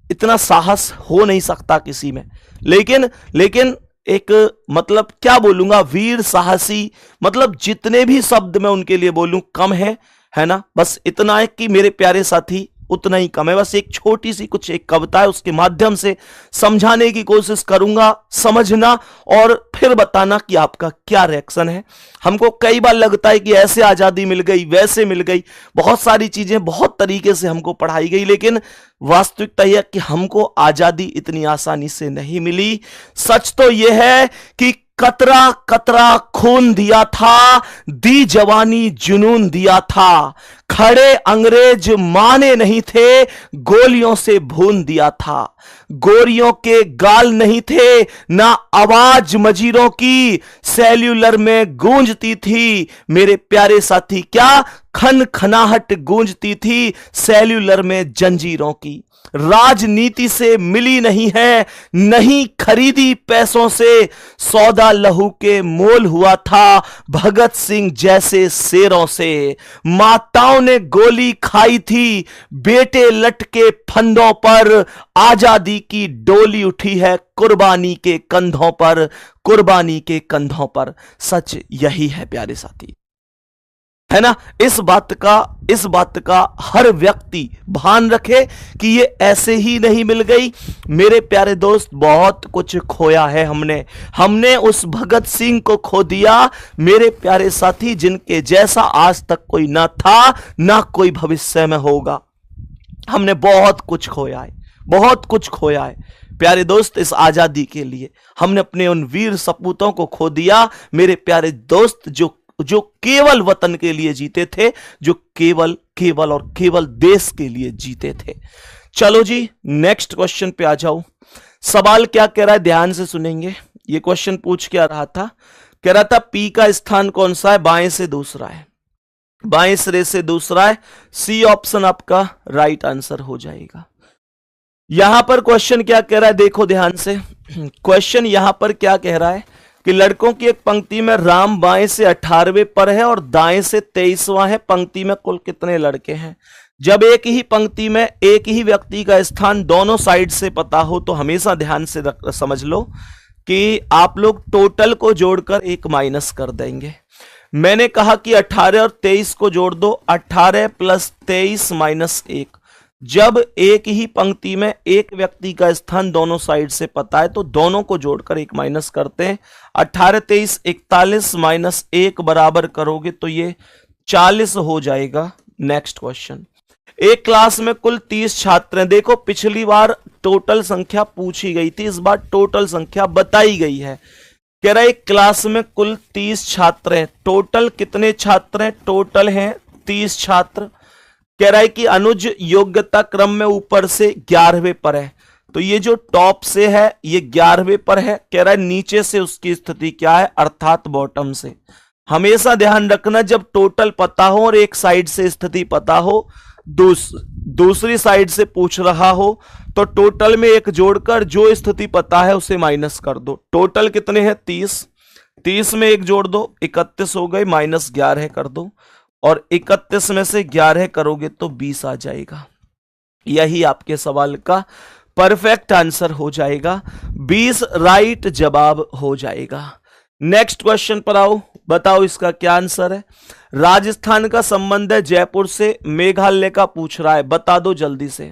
इतना साहस हो नहीं सकता किसी में। लेकिन एक मतलब क्या बोलूंगा, वीर साहसी, मतलब जितने भी शब्द मैं उनके लिए बोलूं कम है ना? बस इतना है कि मेरे प्यारे साथी उतना ही कम है। बस एक छोटी सी कुछ एक कविता है, उसके माध्यम से समझाने की कोशिश करूंगा, समझना और फिर बताना कि आपका क्या रिएक्शन है। हमको कई बार लगता है कि ऐसे आजादी मिल गई, वैसे मिल गई, बहुत सारी चीजें बहुत तरीके से हमको पढ़ाई गई, लेकिन वास्तविकता यह कि हमको आजादी इतनी आसानी से नहीं मिली। सच तो यह है कि कतरा कतरा खून दिया था, दी जवानी जुनून दिया था, खड़े अंग्रेज माने नहीं थे, गोलियों से भून दिया था, गोरियों के गाल नहीं थे, ना आवाज मजीरों की, सेल्यूलर में गूंजती थी मेरे प्यारे साथी, क्या खन खनाहट गूंजती थी सेल्यूलर में जंजीरों की। राजनीति से मिली नहीं है, नहीं खरीदी पैसों से, सौदा लहू के मोल हुआ था भगत सिंह जैसे शेरों से। माताओं ने गोली खाई थी, बेटे लटके फंदों पर, आजादी की डोली उठी है कुर्बानी के कंधों पर, कुर्बानी के कंधों पर। सच यही है प्यारे साथी, है ना? इस बात का हर व्यक्ति भान रखे कि ये ऐसे ही नहीं मिल गई। मेरे प्यारे दोस्त, बहुत कुछ खोया है हमने उस भगत सिंह को खो दिया मेरे प्यारे साथी, जिनके जैसा आज तक कोई ना था, ना कोई भविष्य में होगा। हमने बहुत कुछ खोया है, बहुत कुछ खोया है प्यारे दोस्त। इस आजादी के लिए हमने अपने उन वीर सपूतों को खो दिया मेरे प्यारे दोस्त, जो केवल वतन के लिए जीते थे, जो केवल और केवल देश के लिए जीते थे। चलो जी, नेक्स्ट क्वेश्चन पे आ जाओ। सवाल क्या कह रहा है, ध्यान से सुनेंगे। ये क्वेश्चन पूछ क्या रहा था, कह रहा था पी का स्थान कौन सा है, बाएं से दूसरा है, बाएं सिरे से दूसरा है। सी ऑप्शन आपका राइट आंसर हो जाएगा। यहां पर क्वेश्चन क्या कह रहा है, देखो ध्यान से। क्वेश्चन यहां पर क्या कह रहा है कि लड़कों की एक पंक्ति में राम बाएं से 18वें पर है और दाएं से 23वां है। पंक्ति में कुल कितने लड़के हैं? जब एक ही पंक्ति में एक ही व्यक्ति का स्थान दोनों साइड से पता हो तो हमेशा ध्यान से समझ लो कि आप लोग टोटल को जोड़कर एक माइनस कर देंगे। मैंने कहा कि 18 और 23 को जोड़ दो, 18 प्लस 23 माइनस 1। जब एक ही पंक्ति में एक व्यक्ति का स्थान दोनों साइड से पता है तो दोनों को जोड़कर एक माइनस करते हैं। 18 23 41 माइनस 1 बराबर करोगे तो ये 40 हो जाएगा। Next question. एक क्लास में कुल 30 छात्र हैं। देखो पिछली बार टोटल संख्या पूछी गई थी, इस बार टोटल संख्या बताई गई है। कह रहा है एक क्लास में कुल 30 छात्र हैं, टोटल कितने छात्र हैं? टोटल हैं 30 छात्र। कह रहा है कि अनुज योग्यता क्रम में ऊपर से 11वें पर है, तो ये जो टॉप से है ये 11वें पर है। कह रहा है नीचे से उसकी स्थिति क्या है, अर्थात बॉटम से। हमेशा ध्यान रखना जब टोटल पता हो और एक साइड से स्थिति पता हो, दूसरी साइड से पूछ रहा हो, तो टोटल में एक जोड़कर जो स्थिति पता है उसे माइनस कर दो। टोटल कितने हैं? 30, 30 में एक जोड़ दो, 31 हो गए, माइनस 11 कर दो, और 31 में से 11 करोगे तो 20 आ जाएगा। यही आपके सवाल का परफेक्ट आंसर हो जाएगा, 20 राइट जवाब हो जाएगा। नेक्स्ट क्वेश्चन पर आओ, बताओ इसका क्या आंसर है। राजस्थान का संबंध है जयपुर से, मेघालय का पूछ रहा है, बता दो जल्दी से।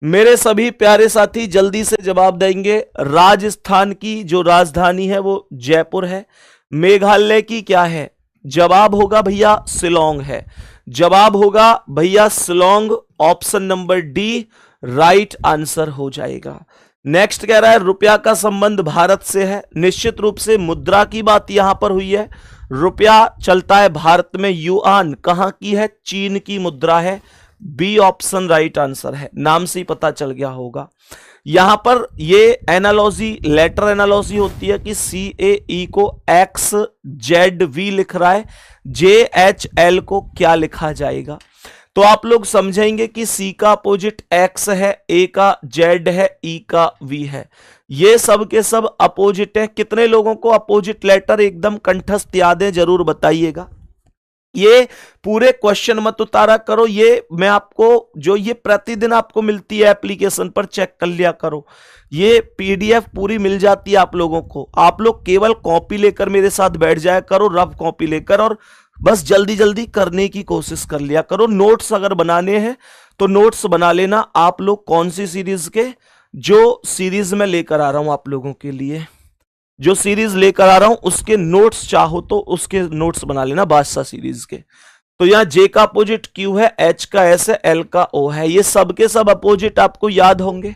मेरे सभी प्यारे साथी जल्दी से जवाब देंगे। राजस्थान की जो राजधानी है वो जयपुर है, मेघालय की क्या है? जवाब होगा भैया शिलोंग है, जवाब होगा भैया Shillong, option number D right answer हो जाएगा। नेक्स्ट कह रहा है रुपया का संबंध भारत से है, निश्चित रूप से मुद्रा की बात यहां पर हुई है। रुपया चलता है भारत में, युआन कहां की है? चीन की मुद्रा है, बी ऑप्शन राइट आंसर है, नाम से ही पता चल गया होगा। यहां पर ये एनालॉजी, लेटर एनालॉजी होती है कि CAE को XZV लिख रहा है, JHL को क्या लिखा जाएगा? तो आप लोग समझेंगे कि C का अपोजिट X है, A का Z है, E का V है, ये सब के सब अपोजिट है। कितने लोगों को अपोजिट लेटर एकदम कंठस्थ याद है, जरूर बताइएगा। ये पूरे क्वेश्चन मत उतारा करो, ये मैं आपको जो ये प्रतिदिन आपको मिलती है एप्लीकेशन पर, चेक कर लिया करो। ये PDF पूरी मिल जाती है आप लोगों को, आप लोग केवल कॉपी लेकर मेरे साथ बैठ जाया करो, रफ कॉपी लेकर, और बस जल्दी जल्दी करने की कोशिश कर लिया करो। नोट्स अगर बनाने हैं तो नोट्स बना लेना। आप लोग कौन सी सीरीज के? जो सीरीज में लेकर आ रहा हूं आप लोगों के लिए, जो सीरीज लेकर आ रहा हूं उसके नोट्स चाहो तो उसके नोट्स बना लेना, बादशाह सीरीज के। तो यहां J का अपोजिट Q है, H का S है, L का O है, ये सब के सब अपोजिट आपको याद होंगे।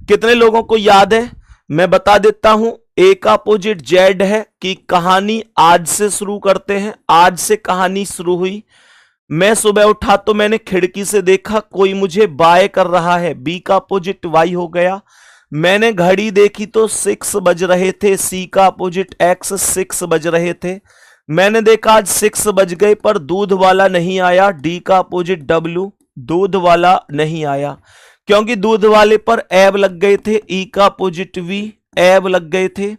कितने लोगों को याद है मैं बता देता हूं। A का अपोजिट Z है कि कहानी आज से शुरू करते हैं, आज से कहानी शुरू हुई। मैं सुबह उठा तो मैंने खिड़की से देखा कोई मुझे बाय कर रहा है, B का अपोजिट Y हो गया। मैंने घड़ी देखी तो 6 बज रहे थे, C का अपोजिट X 6 बज रहे थे। मैंने देखा आज 6 बज गए पर दूध वाला नहीं आया, D का अपोजिट W दूध वाला नहीं आया, क्योंकि दूध वाले पर एब लग गए थे। E का अपोजिट V एब लग गए थे।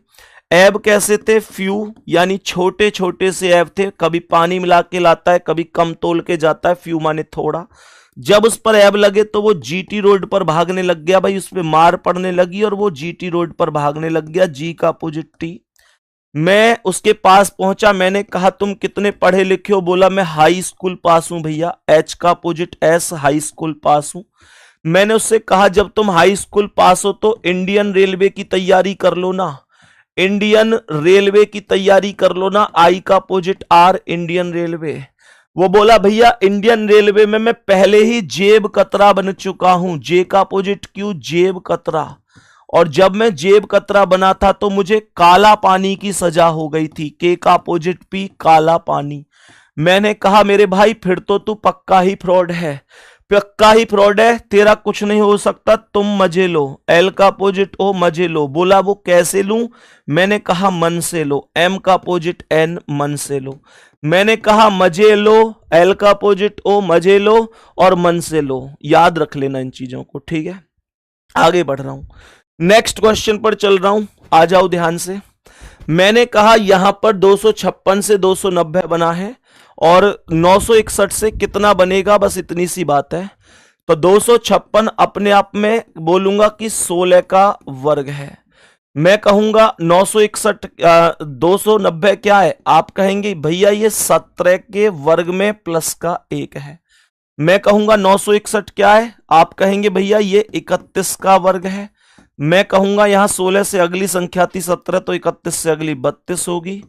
एब कैसे थे? फ्यू, यानी छोटे छोटे से एब थे, कभी पानी मिला के लाता है, कभी कम तोल के जाता है। फ्यू माने थोड़ा। जब उस पर एब लगे तो वो GT रोड पर भागने लग गया, भाई उस पर मार पड़ने लगी और वो GT रोड पर भागने लग गया। G का अपोजिट T। मैं उसके पास पहुंचा, मैंने कहा तुम कितने पढ़े लिखे हो? बोला मैं हाई स्कूल पास हूं भैया। H का अपोजिट S हाई स्कूल पास हूं। मैंने उससे कहा जब तुम हाई स्कूल पास हो तो इंडियन रेलवे की तैयारी कर लो ना, इंडियन रेलवे की तैयारी कर लो ना। I का अपोजिट R इंडियन रेलवे। वो बोला भैया इंडियन रेलवे में मैं पहले ही जेब कतरा बन चुका हूं। J का अपोजिट Q जेब कतरा, और जब मैं जेब कतरा बना था तो मुझे काला पानी की सजा हो गई थी। K का अपोजिट P काला पानी। मैंने कहा मेरे भाई फिर तो तू पक्का ही फ्रॉड है, पक्का ही फ्रॉड है, तेरा कुछ नहीं हो सकता, तुम मजे लो। L का अपोजिट O मजे लो। बोला वो कैसे लूं? मैंने कहा मन से लो। M का अपोजिट N मन से लो। मैंने कहा मजे लो, L का अपोजिट O मजे लो और मन से लो। याद रख लेना इन चीजों को, ठीक है। आगे बढ़ रहा हूं, नेक्स्ट क्वेश्चन पर चल रहा हूं, आ जाओ ध्यान से। मैंने कहा यहां पर 256 से 290 बना है और 961 से कितना बनेगा, बस इतनी सी बात है। तो 256 अपने आप में बोलूंगा कि 16 का वर्ग है। मैं कहूंगा 961 290 क्या है? आप कहेंगे भैया ये 17 के वर्ग में प्लस का 1 है। मैं कहूंगा 961 क्या है? आप कहेंगे भैया ये 31 का वर्ग है। मैं कहूंगा यहां 16 से अगली संख्या थी 17, तो 31 से अगली 32 होगी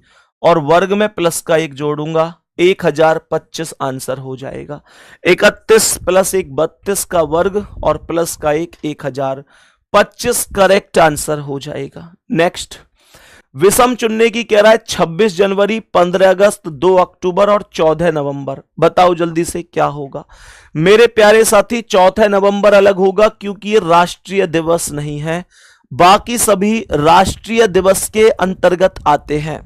और वर्ग में प्लस का 1 जोड़ूंगा, 1025 आंसर हो जाएगा। 31 प्लस 1 32 का वर्ग और प्लस का 1 1025 करेक्ट आंसर हो जाएगा। नेक्स्ट, विषम चुनने की कह रहा है 26 जनवरी, 15 अगस्त, 2 अक्टूबर और 14 नवंबर। बताओ जल्दी से क्या होगा मेरे प्यारे साथी। 14 नवंबर अलग होगा क्योंकि ये राष्ट्रीय दिवस नहीं है, बाकी सभी राष्ट्रीय दिवस के अंतर्गत आते हैं।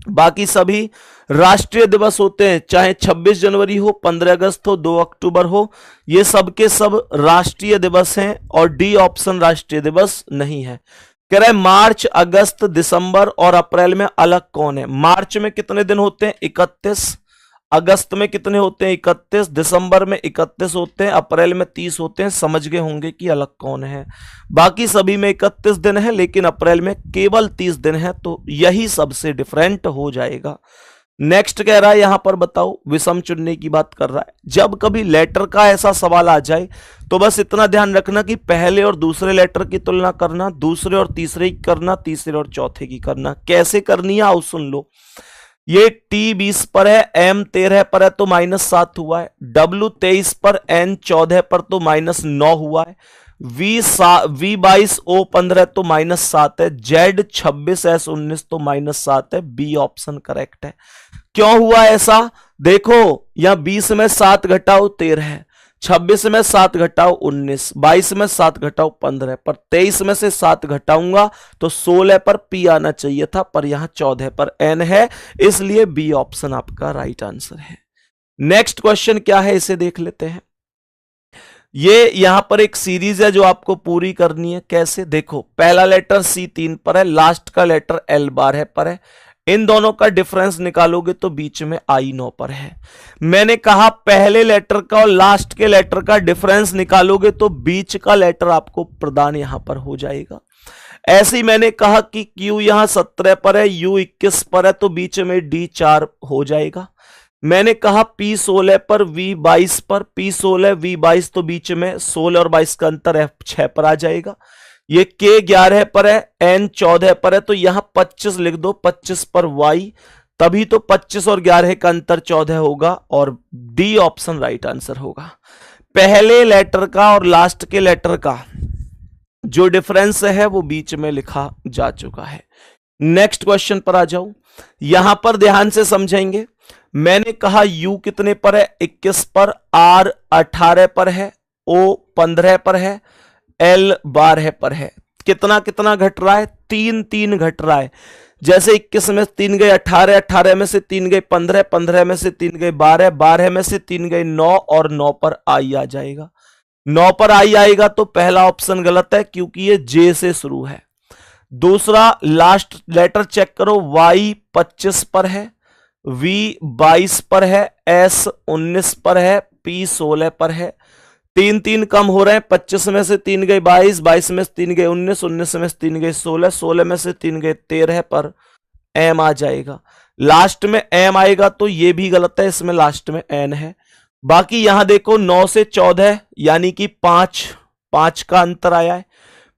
बाकी सभी राष्ट्रीय दिवस होते हैं, चाहे 26 जनवरी हो, 15 अगस्त हो, 2 अक्टूबर हो, ये सब के सब राष्ट्रीय दिवस हैं और डी ऑप्शन राष्ट्रीय दिवस नहीं है। कह रहा है मार्च, अगस्त, दिसंबर और अप्रैल में अलग कौन है। मार्च में कितने दिन होते हैं? 31। अगस्त में कितने होते हैं? 31। दिसंबर में 31 होते हैं, अप्रैल में 30 होते हैं। समझ गए होंगे कि अलग कौन है। बाकी सभी में 31 दिन है, लेकिन अप्रैल में केवल 30 दिन है, तो यही सबसे डिफरेंट हो जाएगा। नेक्स्ट कह रहा है यहां पर बताओ, विषम चुनने की बात कर रहा है। जब कभी लेटर का ऐसा सवाल आ जाए तो बस इतना ध्यान रखना कि पहले और दूसरे लेटर की तुलना करना, दूसरे और तीसरे की करना, तीसरे और चौथे की करना। कैसे करनी है आओ सुन लो। ये T 20 पर है, M 13 पर है तो -7 हुआ है, W 23 पर, N 14 पर तो -9 हुआ है, V 22 O 15 तो -7 है, Z 26 S 19 तो -7 है। बी ऑप्शन करेक्ट है। क्यों हुआ ऐसा? देखो यहां 20 में 7 घटाओ 13 है, 26 में 7 घटाओ 19, 22 में 7 घटाओ 15, पर 23 में से 7 घटाऊंगा तो 16 पर P आना चाहिए था, पर यहां 14 पर N है, इसलिए बी ऑप्शन आपका राइट आंसर है। नेक्स्ट क्वेश्चन क्या है इसे देख लेते हैं। ये यहां पर एक सीरीज है जो आपको पूरी करनी है। कैसे? देखो पहला लेटर C 3 पर है, लास्ट का लेटर L 12 पर है, इन दोनों का डिफरेंस निकालोगे तो बीच में I 9 पर है। मैंने कहा पहले लेटर का और लास्ट के लेटर का डिफरेंस निकालोगे तो बीच का लेटर आपको प्रदान यहां पर हो जाएगा। ऐसे ही मैंने कहा कि Q यहां 17 पर है, U 21 पर है तो बीच में D 4 हो जाएगा। मैंने कहा P 16 पर, V 22 पर, P 16 V 22 तो बीच में 16 और 22 का अंतर F 6 पर आ जाएगा। ये K 11 पर है, N 14 पर है तो यहां 25 लिख दो, 25 पर Y, तभी तो 25 और 11 का अंतर 14 होगा और डी ऑप्शन राइट आंसर होगा। पहले लेटर का और लास्ट के लेटर का जो डिफरेंस है वो बीच में लिखा जा चुका है। नेक्स्ट क्वेश्चन पर आ जाऊं, यहां पर ध्यान से समझेंगे। मैंने कहा U कितने पर है? 21 पर, R 18 पर है, O 15 पर है, L 12 पर है। कितना कितना घट रहा है? 3 3 घट रहा है। जैसे 21 में 3 गए 18, 18 में से 3 गए 15, 15 में से 3 गए 12, 12 में से 3 गए 9 और 9 पर I आ जाएगा। 9 पर I आएगा तो पहला ऑप्शन गलत है क्योंकि ये J से शुरू है। दूसरा लास्ट लेटर चेक करो, Y 25 पर है, V 22 पर है, S 19 पर है, P 16 पर है। 3 3 कम हो रहे हैं, 25 में से 3 गए 22, 22 में से 3 गए 19, 19 में से 3 गए 16, 16 में से 3 गए 13 पर M आ जाएगा। लास्ट में M आएगा तो ये भी गलत है, इसमें लास्ट में N है। बाकी यहां देखो 9 से 14 यानी कि 5 का अंतर आया है।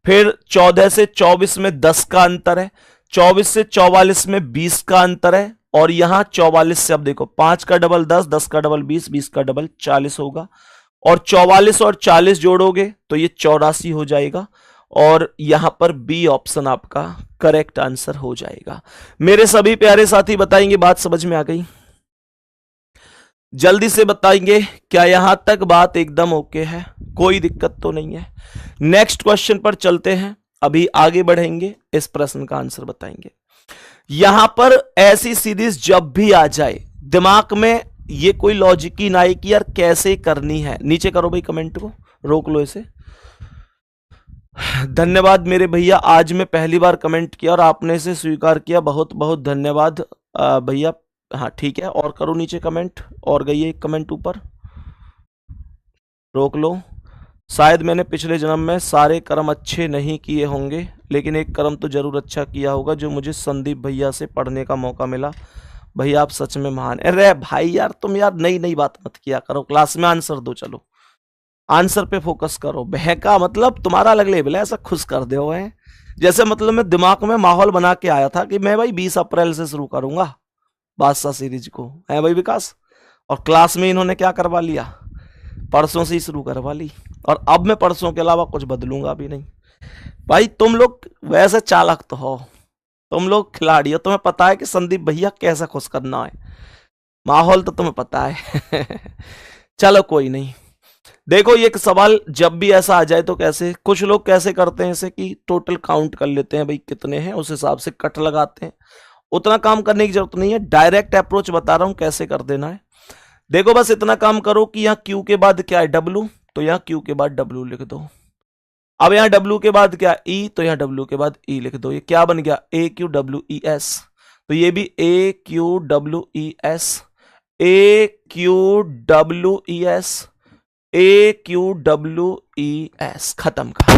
फिर 14 से 24 में 10 का अंतर है, 24 से 44 में 20 का अंतर है और यहां 44 से अब देखो 5 का डबल 10, 10 का डबल 20, 20 का डबल 40 होगा और 44 और 40 जोड़ोगे तो ये 84 हो जाएगा और यहां पर बी ऑप्शन आपका करेक्ट आंसर हो जाएगा। मेरे सभी प्यारे साथी बताएंगे बात समझ में आ गई? जल्दी से बताएंगे क्या यहां तक बात एकदम ओके है, कोई दिक्कत तो नहीं है? नेक्स्ट क्वेश्चन पर चलते हैं, अभी आगे बढ़ेंगे, इस प्रश्न का आंसर बताएंगे। यहां पर ऐसी सीरीज जब भी आ जाए दिमाग में ये कोई लॉजिक ही ना आए कि यार कैसे करनी है। नीचे करो भाई कमेंट को, रोक लो इसे। धन्यवाद मेरे भैया, आज मैं पहली बार कमेंट किया और आपने इसे स्वीकार किया, बहुत बहुत धन्यवाद भैया। हाँ ठीक है, और करो नीचे कमेंट, और गई एक कमेंट ऊपर, रोक लो। शायद मैंने पिछले जन्म में सारे कर्म अच्छे नहीं किए होंगे, लेकिन एक कर्म तो जरूर अच्छा किया होगा जो मुझे संदीप भैया से पढ़ने का मौका मिला। भैया आप सच में महान। अरे भाई यार तुम यार नई नई बात मत किया करो, क्लास में आंसर दो, चलो आंसर पे फोकस करो। बहका मतलब तुम्हारा अलग लेवल है, ऐसा खुश कर दे हो है। जैसे मतलब मैं दिमाग में माहौल बना के आया था कि मैं भाई 20 अप्रैल से शुरू करूंगा बादशाह सीरीज को, है भाई विकास, और क्लास में इन्होंने क्या करवा लिया, परसों से ही शुरू करवा ली, और अब मैं परसों के अलावा कुछ बदलूंगा भी नहीं। भाई तुम लोग वैसे चालाक तो हो, तुम लोग खिलाड़ी हो, तुम्हें पता है कि संदीप भैया कैसा खुश करना है, माहौल तो तुम्हें पता है। चलो कोई नहीं। देखो ये एक सवाल जब भी ऐसा आ जाए तो कैसे, कुछ लोग कैसे करते हैं इसे कि टोटल काउंट कर लेते हैं, भाई कितने हैं उस हिसाब से कट लगाते हैं। उतना काम करने की जरूरत नहीं है, डायरेक्ट अप्रोच बता रहा हूं कैसे कर देना है। देखो बस इतना काम करो कि यहां क्यू के बाद क्या है, डब्लू, तो यहां क्यू के बाद डब्लू लिख दो। अब यहां डब्लू के बाद क्या, ई, तो यहां डब्लू के बाद ई लिख दो। ये क्या बन गया, ए क्यू डब्ल्यू ई एस, तो ये भी ए क्यू डब्ल्यू ई एस, ए क्यू डब्ल्यू ई एस, ए क्यू डब्ल्यू ई एस, खत्म का।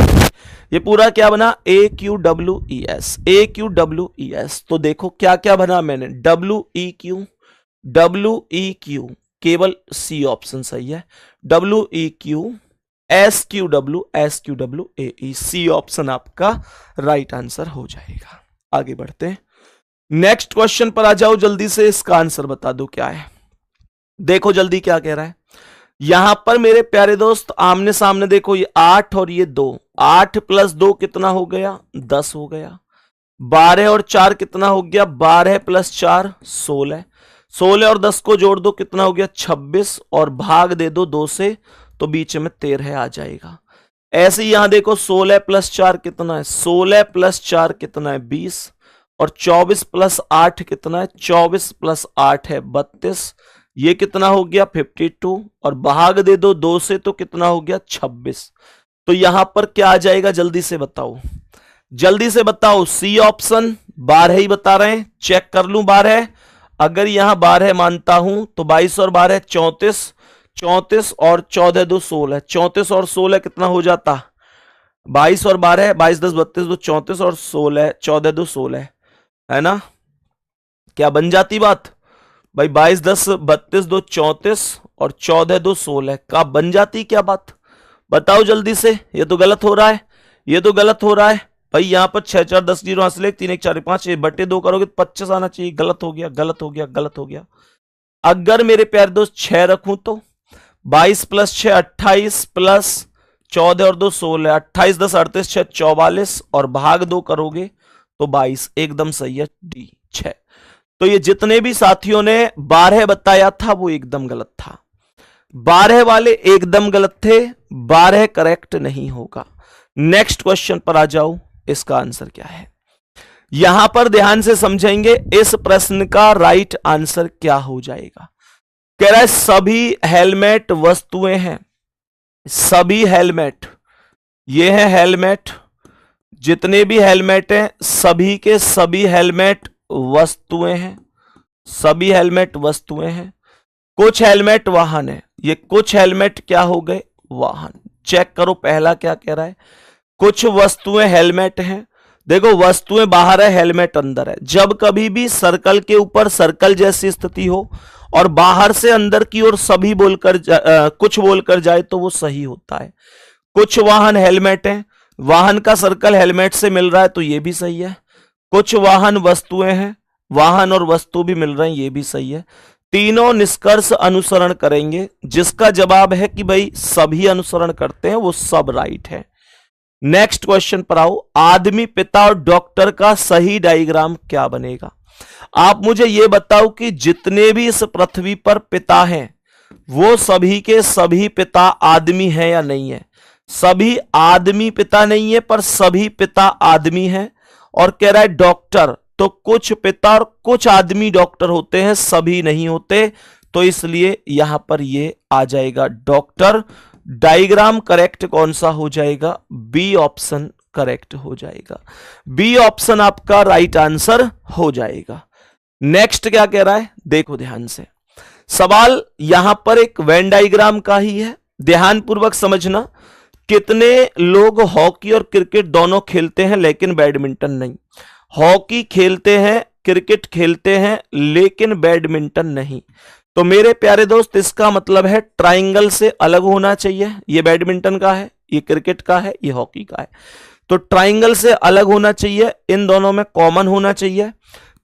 ये पूरा क्या बना, ए क्यू डब्ल्यू ई एस, ए क्यू डब्ल्यू ई एस। तो देखो क्या क्या बना मैंने, W E Q, W E Q, केवल सी ऑप्शन सही है, W E Q, S Q W, S Q W A E, C option आपका राइट आंसर हो जाएगा। आगे बढ़ते हैं, नेक्स्ट क्वेश्चन पर आ जाओ जल्दी से, इसका आंसर बता दो क्या है। देखो जल्दी क्या कह रहा है यहां पर मेरे प्यारे दोस्त, आमने सामने देखो, ये 8 और ये 2, 8 प्लस 2 कितना हो गया, 10 हो गया। 12 और 4 कितना हो गया, 12 प्लस 4 16, 16 और 10 को जोड़ दो कितना हो गया, 26, और भाग दे दो 2 से, तो बीच में 13 आ जाएगा। ऐसे ही यहां देखो 16 प्लस 4 कितना है, 16 प्लस 4 कितना है, 20, और 24 प्लस 8 कितना है, 24 प्लस 8 है 32, ये कितना हो गया 52, और भाग दे दो 2 से, तो कितना हो गया 26। तो यहां पर क्या आ जाएगा, जल्दी से बताओ, जल्दी से बताओ। सी ऑप्शन 12 ही बता रहे हैं, चेक कर लूं 12, अगर यहां 12 मानता हूं तो 22 और 12 34, 34 और 14 2 16, 34 और 16 कितना हो जाता, 22 और 12, 22 10 32 2 34 और 16 14 2 16, है ना, क्या बन जाती बात भाई, 22 10 32 2 34 और 14 2 16 का बन जाती क्या बात, बताओ जल्दी से। ये तो गलत हो रहा है, ये तो गलत हो रहा है भाई, यहां पर 6 4 10 0 हासिल 3 1 4 5 बटे 2 करोगे तो 25 आना चाहिए, गलत हो गया, गलत हो गया, गलत हो गया। अगर मेरे प्यारे दोस्त 6 रखूं तो 22 प्लस 6 28 प्लस 14 और 2 16, 28 10 38 6 44, और भाग 2 करोगे तो 22, एकदम सही है डी 6। तो ये जितने भी साथियों ने 12 बताया था वो एकदम गलत था, 12 वाले एकदम गलत थे, 12 करेक्ट नहीं होगा। नेक्स्ट क्वेश्चन पर आ जाओ, इसका आंसर क्या है, यहां पर ध्यान से समझेंगे इस प्रश्न का राइट आंसर क्या हो जाएगा। कह रहा है सभी हेलमेट वस्तुएं हैं, सभी हेलमेट, ये है हेलमेट, जितने भी हेलमेट हैं सभी के सभी हेलमेट वस्तुएं हैं, सभी हेलमेट वस्तुएं हैं। कुछ हेलमेट वाहन है, ये कुछ हेलमेट क्या हो गए, वाहन। चेक करो पहला क्या कह रहा है, कुछ वस्तुएं हेलमेट हैं। देखो वस्तुएं बाहर है, हेलमेट अंदर है। जब कभी भी सर्कल के ऊपर सर्कल जैसी स्थिति हो और बाहर से अंदर की ओर सभी बोलकर कुछ बोलकर जाए तो वो सही होता है। कुछ वाहन हेलमेट हैं, वाहन का सर्कल हेलमेट से मिल रहा है तो ये भी सही है। कुछ वाहन वस्तुएं हैं, वाहन और वस्तु भी मिल रहे हैं, ये भी सही है। तीनों निष्कर्ष अनुसरण करेंगे, जिसका जवाब है कि भाई सभी अनुसरण करते हैं, वो सब राइट है। नेक्स्ट क्वेश्चन पर आओ, आदमी, पिता और डॉक्टर का सही डायग्राम क्या बनेगा। आप मुझे यह बताओ कि जितने भी इस पृथ्वी पर पिता हैं वो सभी के सभी पिता आदमी हैं या नहीं है। सभी आदमी पिता नहीं है पर सभी पिता आदमी हैं। और कह रहा है डॉक्टर, तो कुछ पिता और कुछ आदमी डॉक्टर होते हैं, सभी नहीं होते, तो इसलिए यहां पर ये आ जाएगा डॉक्टर। डायग्राम करेक्ट कौन सा हो जाएगा, बी ऑप्शन करेक्ट हो जाएगा, बी ऑप्शन आपका राइट आंसर हो जाएगा। नेक्स्ट क्या कह रहा है, देखो ध्यान से, सवाल यहां पर एक वेन डायग्राम का ही है, ध्यान पूर्वक समझना। कितने लोग हॉकी और क्रिकेट दोनों खेलते हैं लेकिन बैडमिंटन नहीं। हॉकी खेलते हैं, क्रिकेट खेलते हैं, लेकिन बैडमिंटन नहीं। तो मेरे प्यारे दोस्त इसका मतलब है ट्राइंगल से अलग होना चाहिए। ये बैडमिंटन का है, ये क्रिकेट का है, ये हॉकी का है, तो ट्राइंगल से अलग होना चाहिए, इन दोनों में कॉमन होना चाहिए।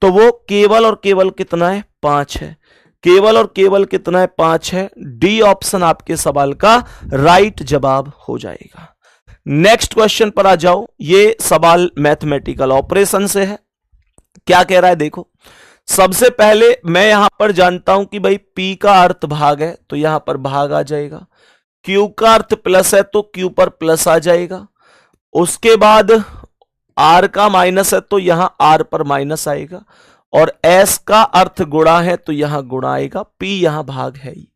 तो वो केवल और केवल कितना है, 5 है। केवल और केवल कितना है, 5 है। डी ऑप्शन आपके सवाल का राइट जवाब हो जाएगा। नेक्स्ट क्वेश्चन पर आ जाओ, ये सवाल मैथमेटिकल ऑपरेशन से है। क्या कह रहा है देखो, सबसे पहले मैं यहां पर जानता हूं कि भाई P का अर्थ भाग है तो यहां पर भाग आ जाएगा, Q का अर्थ प्लस है तो Q पर प्लस आ जाएगा, उसके बाद R का माइनस है तो यहां R पर माइनस आएगा, और S का अर्थ गुणा है तो यहां गुणा आएगा, P यहां भाग है ही,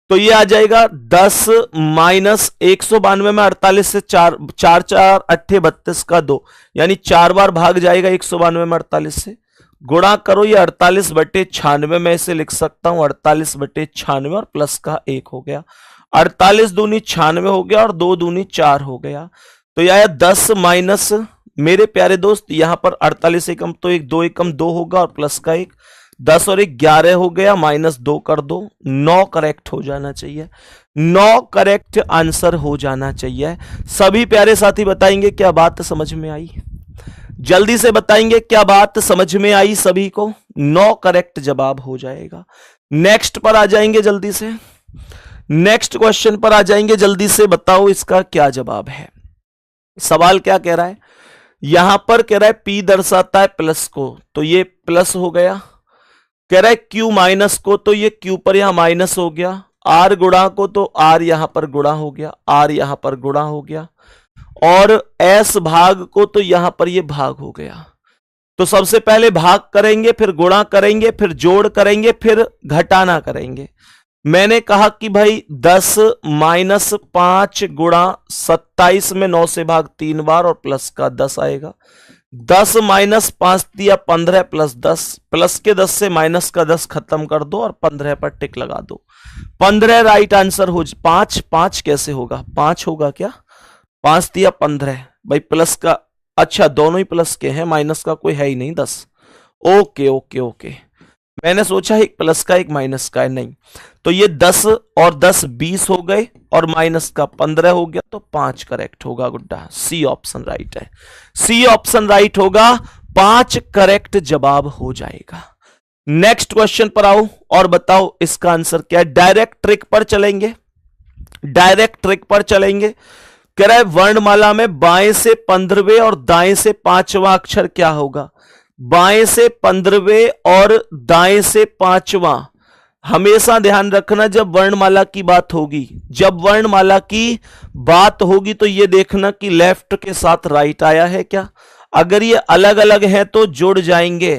तो ये आ जाएगा 10 माइनस 192 में 48 से 4 4 4 8 32 का 2, यानी 4 बार भाग जाएगा 192 में 48 से, गुणा करो ये 48/96 में इसे लिख सकता हूं 48/96 और प्लस का 1 हो गया, 48 दूनी 96 हो गया और 2 दूनी 4 हो गया, तो यह 10 माइनस मेरे प्यारे दोस्त यहां पर 48 एकम तो 1 2 एकम 2 होगा और प्लस का 1, 10 और 1 11 हो गया, माइनस 2 कर दो, 9 करेक्ट हो जाना चाहिए, 9 करेक्ट आंसर हो जाना चाहिए। सभी प्यारे साथी बताएंगे क्या बात समझ में आई, जल्दी से बताएंगे क्या बात समझ में आई सभी को, 9 करेक्ट जवाब हो जाएगा। नेक्स्ट पर आ जाएंगे जल्दी से, नेक्स्ट क्वेश्चन पर आ जाएंगे जल्दी से, बताओ इसका क्या जवाब है। सवाल क्या कह रहा है, यहां पर कह रहा है P दर्शाता है प्लस को तो ये प्लस हो गया, कह रहा है Q माइनस को तो ये Q पर यहां माइनस हो गया, R गुणा को तो R यहां पर गुणा हो गया, R यहां पर गुणा हो गया, और S भाग को तो यहां पर ये भाग हो गया। तो सबसे पहले भाग करेंगे, फिर गुणा करेंगे, फिर जोड़ करेंगे, फिर घटाना करेंगे। मैंने कहा कि भाई 10 माइनस 5 गुणा 27 में 9 से भाग 3 बार और प्लस का 10 आएगा, 10 माइनस 5 दिया 15 प्लस 10, प्लस के 10 से माइनस का 10 खत्म कर दो और 15 पर टिक लगा दो, 15 राइट आंसर हो। 5 कैसे होगा, 5 होगा क्या, 5 दिया 15 भाई, प्लस का अच्छा दोनों ही प्लस के हैं, माइनस का कोई है ही नहीं 10, ओके ओके ओके, मैंने सोचा एक प्लस का एक माइनस का है, नहीं, तो ये 10 और 10 20 हो गए और माइनस का 15 हो गया, तो 5 करेक्ट होगा गुड्डा, सी ऑप्शन राइट है, सी ऑप्शन राइट होगा, 5 करेक्ट जवाब हो जाएगा। नेक्स्ट क्वेश्चन पर आओ और बताओ इसका आंसर क्या है। डायरेक्ट ट्रिक पर चलेंगे, डायरेक्ट ट्रिक पर चलेंगे। कह रहा है वर्णमाला में बाएं से 15वें और दाएं से 5वां अक्षर क्या होगा। बाएं से 15वें और दाएं से 5वां, हमेशा ध्यान रखना जब वर्णमाला की बात होगी, जब वर्णमाला की बात होगी तो ये देखना कि लेफ्ट के साथ राइट आया है क्या। अगर ये अलग अलग है तो जुड़ जाएंगे,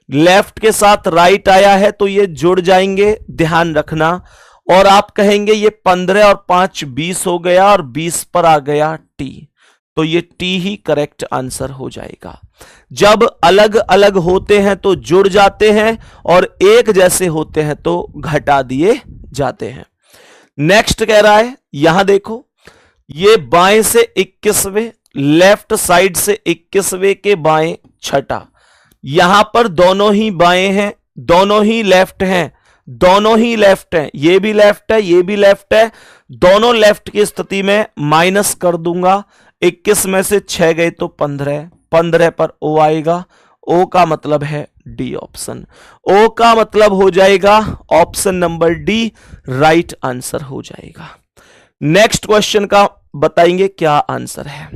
लेफ्ट के साथ राइट आया है तो ये जुड़ जाएंगे, ध्यान रखना। और आप कहेंगे ये 15 और 5 20 हो गया और 20 पर आ गया टी, तो ये टी ही करेक्ट आंसर हो जाएगा। जब अलग अलग होते हैं तो जुड़ जाते हैं और एक जैसे होते हैं तो घटा दिए जाते हैं। नेक्स्ट कह रहा है, यहां देखो ये बाएं से 21वें, लेफ्ट साइड से 21वें के बाएं छठा, यहां पर दोनों ही बाएं हैं, दोनों ही लेफ्ट हैं, दोनों ही लेफ्ट हैं, ये भी लेफ्ट है ये भी लेफ्ट है, दोनों लेफ्ट की स्थिति में माइनस कर दूंगा। 21 में से 6 गए तो 15, 15 पर ओ आएगा, ओ का मतलब है डी ऑप्शन, ओ का मतलब हो जाएगा option number D, right answer हो जाएगा। नेक्स्ट क्वेश्चन का बताएंगे क्या आंसर है,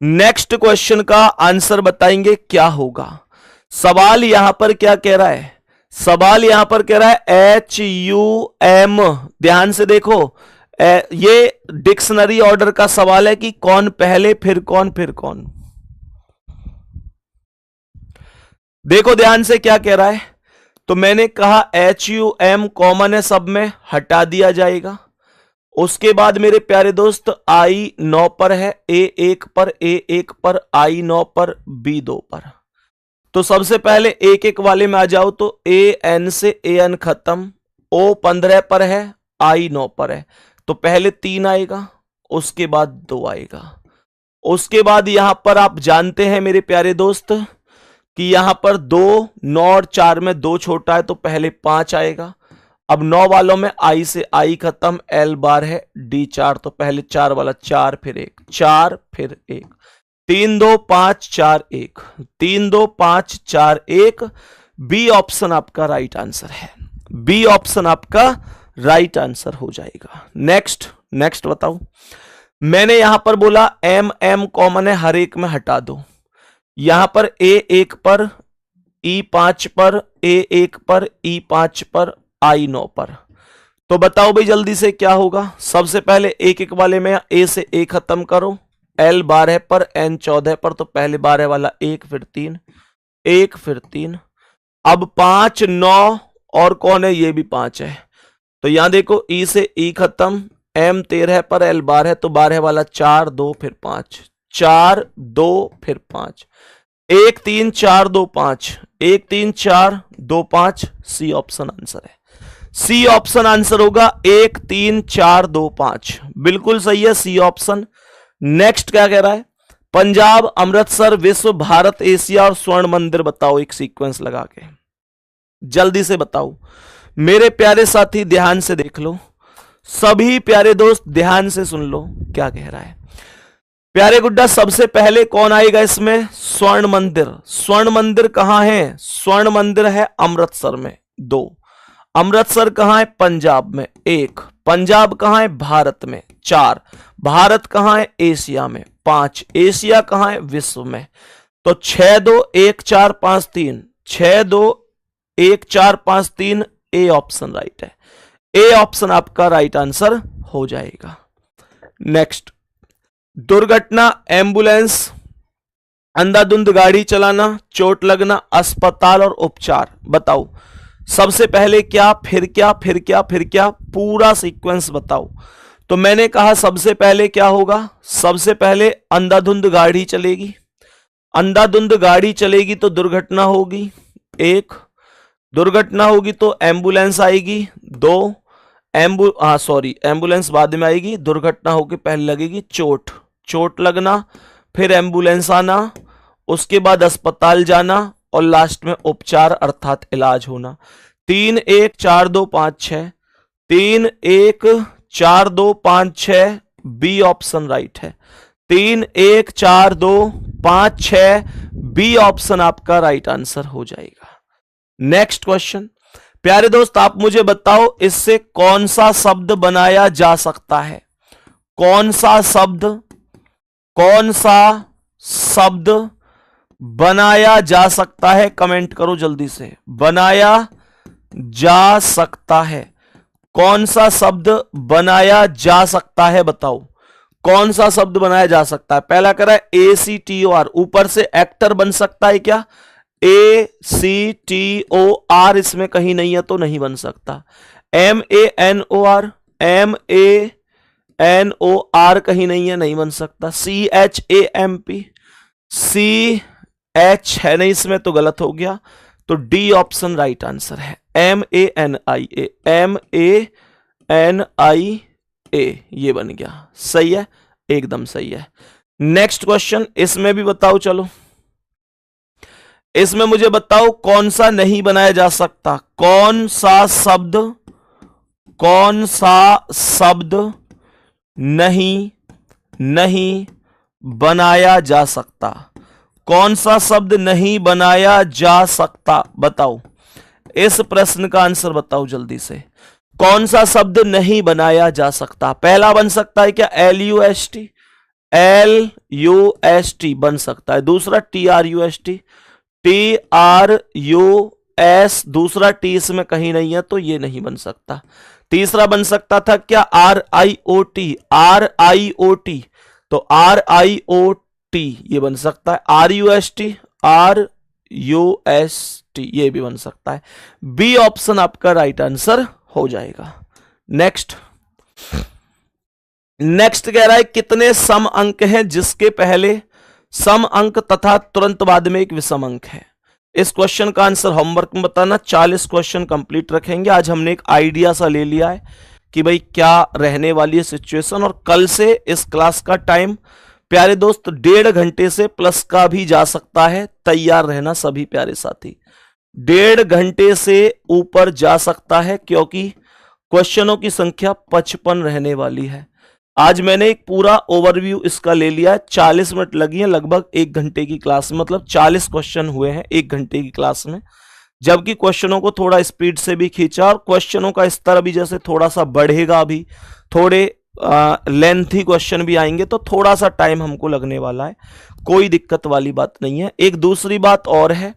नेक्स्ट क्वेश्चन का आंसर बताएंगे क्या होगा। सवाल यहां पर क्या कह रहा है, सवाल यहां पर कह रहा है HUM, ध्यान से देखो ये डिक्शनरी ऑर्डर का सवाल है कि कौन पहले फिर कौन फिर कौन। देखो ध्यान से क्या कह रहा है, तो मैंने कहा HUM कॉमन है सब में, हटा दिया जाएगा। उसके बाद मेरे प्यारे दोस्त I 9 पर है, A 1 पर, A 1 पर, I 9 पर, B 2 पर। तो सबसे पहले 1 1 वाले में आ जाओ, तो AN से AN खत्म, O 15 पर है, I 9 पर है, तो पहले 3 आएगा, उसके बाद 2 आएगा। उसके बाद यहां पर आप जानते हैं मेरे प्यारे दोस्त कि यहां पर 2 9 और 4 में 2 छोटा है, तो पहले 5 आएगा। अब 9 वालों में I से I खत्म, L बार है, D 4, तो पहले 4 वाला 4 फिर 1, 4 फिर 1, 3 2 5 4 1, 3 2 5 4 1, बी ऑप्शन आपका राइट आंसर है, बी ऑप्शन आपका राइट आंसर हो जाएगा। नेक्स्ट नेक्स्ट बताओ, मैंने यहां पर बोला M M कॉमन है, हर एक में हटा दो। यहां पर A1 पर, E5 पर, A1 पर, E5 पर, I9 पर। तो बताओ भाई जल्दी से क्या होगा। सबसे पहले एक एक वाले में A से A खत्म करो, L 12 पर, N 14 पर, तो पहले 12 वाला 1 फिर 3, 1 फिर 3, अब 5 9 और कौन है, ये भी 5 है। तो यहां देखो E से E खत्म, M 13 पर, L 12 तो 12 वाला 4 2 फिर 5, 4 2 फिर 5, 1 3 4 2 5, 1 3 4 2 5, सी ऑप्शन आंसर है। सी ऑप्शन आंसर होगा 1 3 4 2 5, बिल्कुल सही है सी ऑप्शन। नेक्स्ट क्या कह रहा है, पंजाब, अमृतसर, विश्व, भारत, एशिया और स्वर्ण मंदिर बताओ एक सीक्वेंस लगा के, जल्दी से बताओ। मेरे प्यारे साथी ध्यान से देख लो, सभी प्यारे दोस्त ध्यान से सुन लो क्या कह रहा है। प्यारे गुड्डा सबसे पहले कौन आएगा इसमें, स्वर्ण मंदिर। स्वर्ण मंदिर कहां है, स्वर्ण मंदिर है अमृतसर में, 2। अमृतसर कहां है, पंजाब में, 1। पंजाब कहां है, भारत में, 4। भारत कहां है, एशिया में, 5। एशिया कहां है, विश्व में। तो 6 2 1 4 5 3, 6 2 1 4 5 3, ए ऑप्शन राइट है। ए ऑप्शन आपका राइट आंसर हो जाएगा। नेक्स्ट, दुर्घटना, एम्बुलेंस, अंधाधुंध गाड़ी चलाना, चोट लगना, अस्पताल और उपचार बताओ। सबसे पहले क्या, फिर क्या, फिर क्या, फिर क्या, पूरा सीक्वेंस बताओ। तो मैंने कहा सबसे पहले क्या होगा, सबसे पहले अंधाधुंध गाड़ी चलेगी। अंधाधुंध गाड़ी चलेगी तो दुर्घटना होगी, 1। दुर्घटना होगी तो एम्बुलेंस आएगी, 2। एम्बुलेंस बाद में आएगी, दुर्घटना होगी पहले लगेगी चोट, चोट लगना, फिर एम्बुलेंस आना, उसके बाद अस्पताल जाना और लास्ट में उपचार अर्थात इलाज होना। 3 1 4 2 5 6, 3 1 4 2 5 6, बी ऑप्शन राइट है। 3 1 4 2 5 6, बी ऑप्शन आपका राइट आंसर हो जाएगा। नेक्स्ट क्वेश्चन, प्यारे दोस्त आप मुझे बताओ इससे कौन सा शब्द बनाया जा सकता है। कौन सा शब्द, कौन सा शब्द बनाया जा सकता है, कमेंट करो जल्दी से। बनाया जा सकता है, कौन सा शब्द बनाया जा सकता है बताओ। कौन सा शब्द बनाया जा सकता है। पहला कह रहा है ACTOR, ऊपर से एक्टर बन सकता है क्या, ACTOR इसमें कहीं नहीं है तो नहीं बन सकता। MANOR, MANOR कहीं नहीं है, नहीं बन सकता। CHAMP, CH है नहीं इसमें तो गलत हो गया, तो डी ऑप्शन राइट आंसर है। MANIA, MANIA ये बन गया, सही है, एकदम सही है। नेक्स्ट क्वेश्चन, इसमें भी बताओ, चलो इसमें मुझे बताओ कौन सा नहीं बनाया जा सकता। कौन सा शब्द, कौन सा शब्द नहीं बनाया जा सकता। कौन सा शब्द नहीं बनाया जा सकता बताओ। इस प्रश्न का आंसर बताओ जल्दी से। कौन सा शब्द नहीं बनाया जा सकता। पहला बन सकता है क्या, LUST, LUST बन सकता है। दूसरा TRUST, TRUS, दूसरा T इसमें कहीं नहीं है तो ये नहीं बन सकता। तीसरा बन सकता था क्या, RIOT, RIOT, तो RIOT ये बन सकता है। RUST, RUST ये भी बन सकता है। बी ऑप्शन आपका राइट आंसर हो जाएगा। नेक्स्ट कह रहा है कितने सम अंक हैं जिसके पहले सम अंक तथा तुरंत बाद में एक विषम अंक है। इस क्वेश्चन का आंसर होमवर्क में बताना। 40 क्वेश्चन कंप्लीट रखेंगे। आज हमने एक आइडिया सा ले लिया है कि भाई क्या रहने वाली है सिचुएशन, और कल से इस क्लास का टाइम प्यारे दोस्त 1.5 घंटे से प्लस का भी जा सकता है। तैयार रहना सभी प्यारे साथी, 1.5 घंटे से ऊपर जा सकता है क्योंकि क्वेश्चनों की संख्या 55 रहने वाली है। आज मैंने एक पूरा ओवरव्यू इसका ले लिया है। 40 मिनट लगी है लगभग 1 घंटे की क्लास में, मतलब 40 क्वेश्चन हुए हैं 1 घंटे की क्लास में, जबकि क्वेश्चनों को थोड़ा स्पीड से भी खींचा और क्वेश्चनों का स्तर अभी जैसे थोड़ा सा बढ़ेगा, अभी थोड़े लेंथी क्वेश्चन भी आएंगे तो थोड़ा सा टाइम हमको लगने वाला है, कोई दिक्कत वाली बात नहीं है। एक दूसरी बात और है,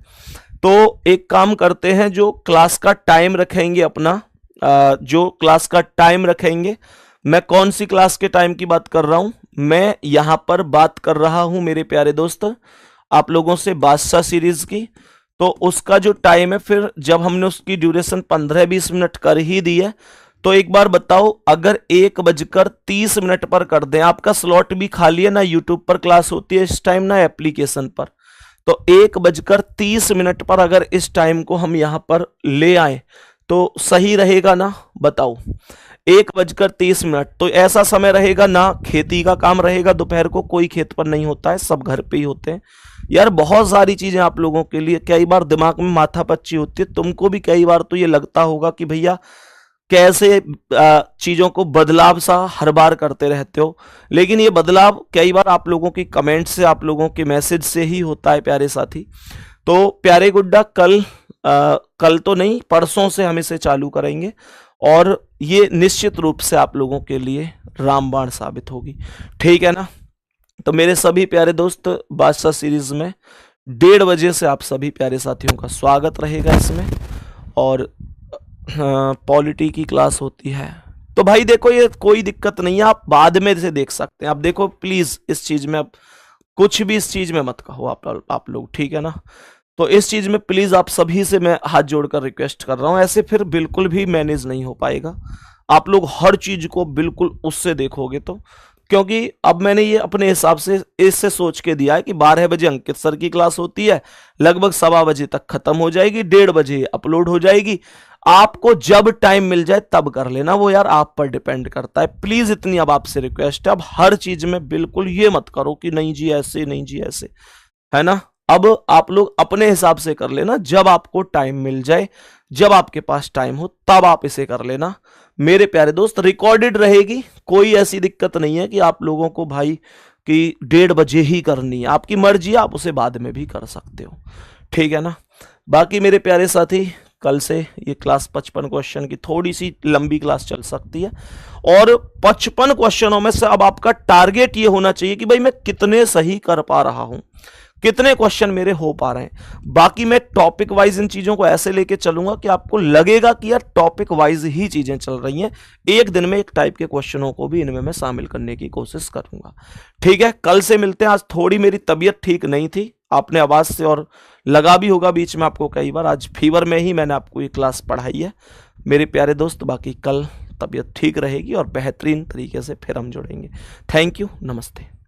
तो एक काम करते हैं, जो क्लास का टाइम रखेंगे अपना, जो क्लास का टाइम रखेंगे, मैं कौन सी क्लास के टाइम की बात कर रहा हूं, मैं यहां पर बात कर रहा हूं मेरे प्यारे दोस्त आप लोगों से बादशाह सीरीज की। तो उसका जो टाइम है, फिर जब हमने उसकी ड्यूरेशन 15-20 मिनट कर ही दी है, तो एक बार बताओ, अगर 1:30 पर कर दें, आपका स्लॉट भी खाली है ना, यूट्यूब पर क्लास होती है इस टाइम ना एप्लीकेशन पर, तो 1:30 पर अगर इस टाइम को हम यहां पर ले आए तो सही रहेगा ना, बताओ। 1:30, तो ऐसा समय रहेगा ना, खेती का काम रहेगा, दोपहर को कोई खेत पर नहीं होता है, सब घर पे ही होते हैं। यार बहुत सारी चीजें आप लोगों के लिए कई बार दिमाग में माथा पच्ची होती है, तुमको भी कई बार तो ये लगता होगा कि भैया कैसे चीजों को बदलाव सा हर बार करते रहते हो, लेकिन ये बदलाव कई बार आप लोगों की कमेंट से, आप लोगों के मैसेज से ही होता है प्यारे साथी। तो प्यारे गुड्डा, कल तो नहीं, परसों से हम इसे चालू करेंगे और ये निश्चित रूप से आप लोगों के लिए रामबाण साबित होगी, ठीक है ना। तो मेरे सभी प्यारे दोस्त, बादशाह सीरीज में 1:30 बजे से आप सभी प्यारे साथियों का स्वागत रहेगा इसमें, और पॉलिटी की क्लास होती है। तो भाई देखो, ये कोई दिक्कत नहीं है, आप बाद में से देख सकते हैं। आप देखो प्लीज, इस चीज में आप कुछ भी इस चीज में मत कहो आप लोग, ठीक है ना। तो इस चीज में प्लीज आप सभी से मैं हाथ जोड़कर रिक्वेस्ट कर रहा हूं, ऐसे फिर बिल्कुल भी मैनेज नहीं हो पाएगा। आप लोग हर चीज को बिल्कुल उससे देखोगे तो, क्योंकि अब मैंने ये अपने हिसाब से इससे सोच के दिया है कि 12 बजे अंकित सर की क्लास होती है, लगभग 1:15 बजे तक खत्म हो जाएगी, 1:30 बजे अपलोड हो जाएगी। आपको जब टाइम मिल जाए तब कर लेना, वो यार आप पर डिपेंड करता है। प्लीज इतनी अब आपसे रिक्वेस्ट है, अब हर चीज में बिल्कुल ये मत करो कि नहीं जी ऐसे, नहीं जी ऐसे, है ना। अब आप लोग अपने हिसाब से कर लेना, जब आपको टाइम मिल जाए, जब आपके पास टाइम हो तब आप इसे कर लेना मेरे प्यारे दोस्त। रिकॉर्डेड रहेगी, कोई ऐसी दिक्कत नहीं है कि आप लोगों को भाई कि 1:30 बजे ही करनी है, आपकी मर्जी है, आप उसे बाद में भी कर सकते हो, ठीक है ना। बाकी मेरे प्यारे साथी, कल से ये क्लास 55 क्वेश्चन की थोड़ी सी लंबी क्लास चल सकती है, और 55 क्वेश्चनों में से अब आपका टारगेट ये होना चाहिए कि भाई मैं कितने सही कर पा रहा हूं, कितने क्वेश्चन मेरे हो पा रहे हैं। बाकी मैं टॉपिक वाइज इन चीजों को ऐसे लेके चलूंगा कि आपको लगेगा कि यार टॉपिक वाइज ही चीजें चल रही हैं, एक दिन में एक टाइप के क्वेश्चनों को भी इनमें मैं शामिल करने की कोशिश करूंगा, ठीक है। कल से मिलते हैं। आज थोड़ी मेरी तबीयत ठीक नहीं थी, आपने आवाज से और लगा भी होगा बीच में आपको कई बार, आज फीवर में ही मैंने आपको ये क्लास पढ़ाई है मेरे प्यारे दोस्त। बाकी कल तबीयत ठीक रहेगी और बेहतरीन तरीके से फिर हम जुड़ेंगे। थैंक यू, नमस्ते।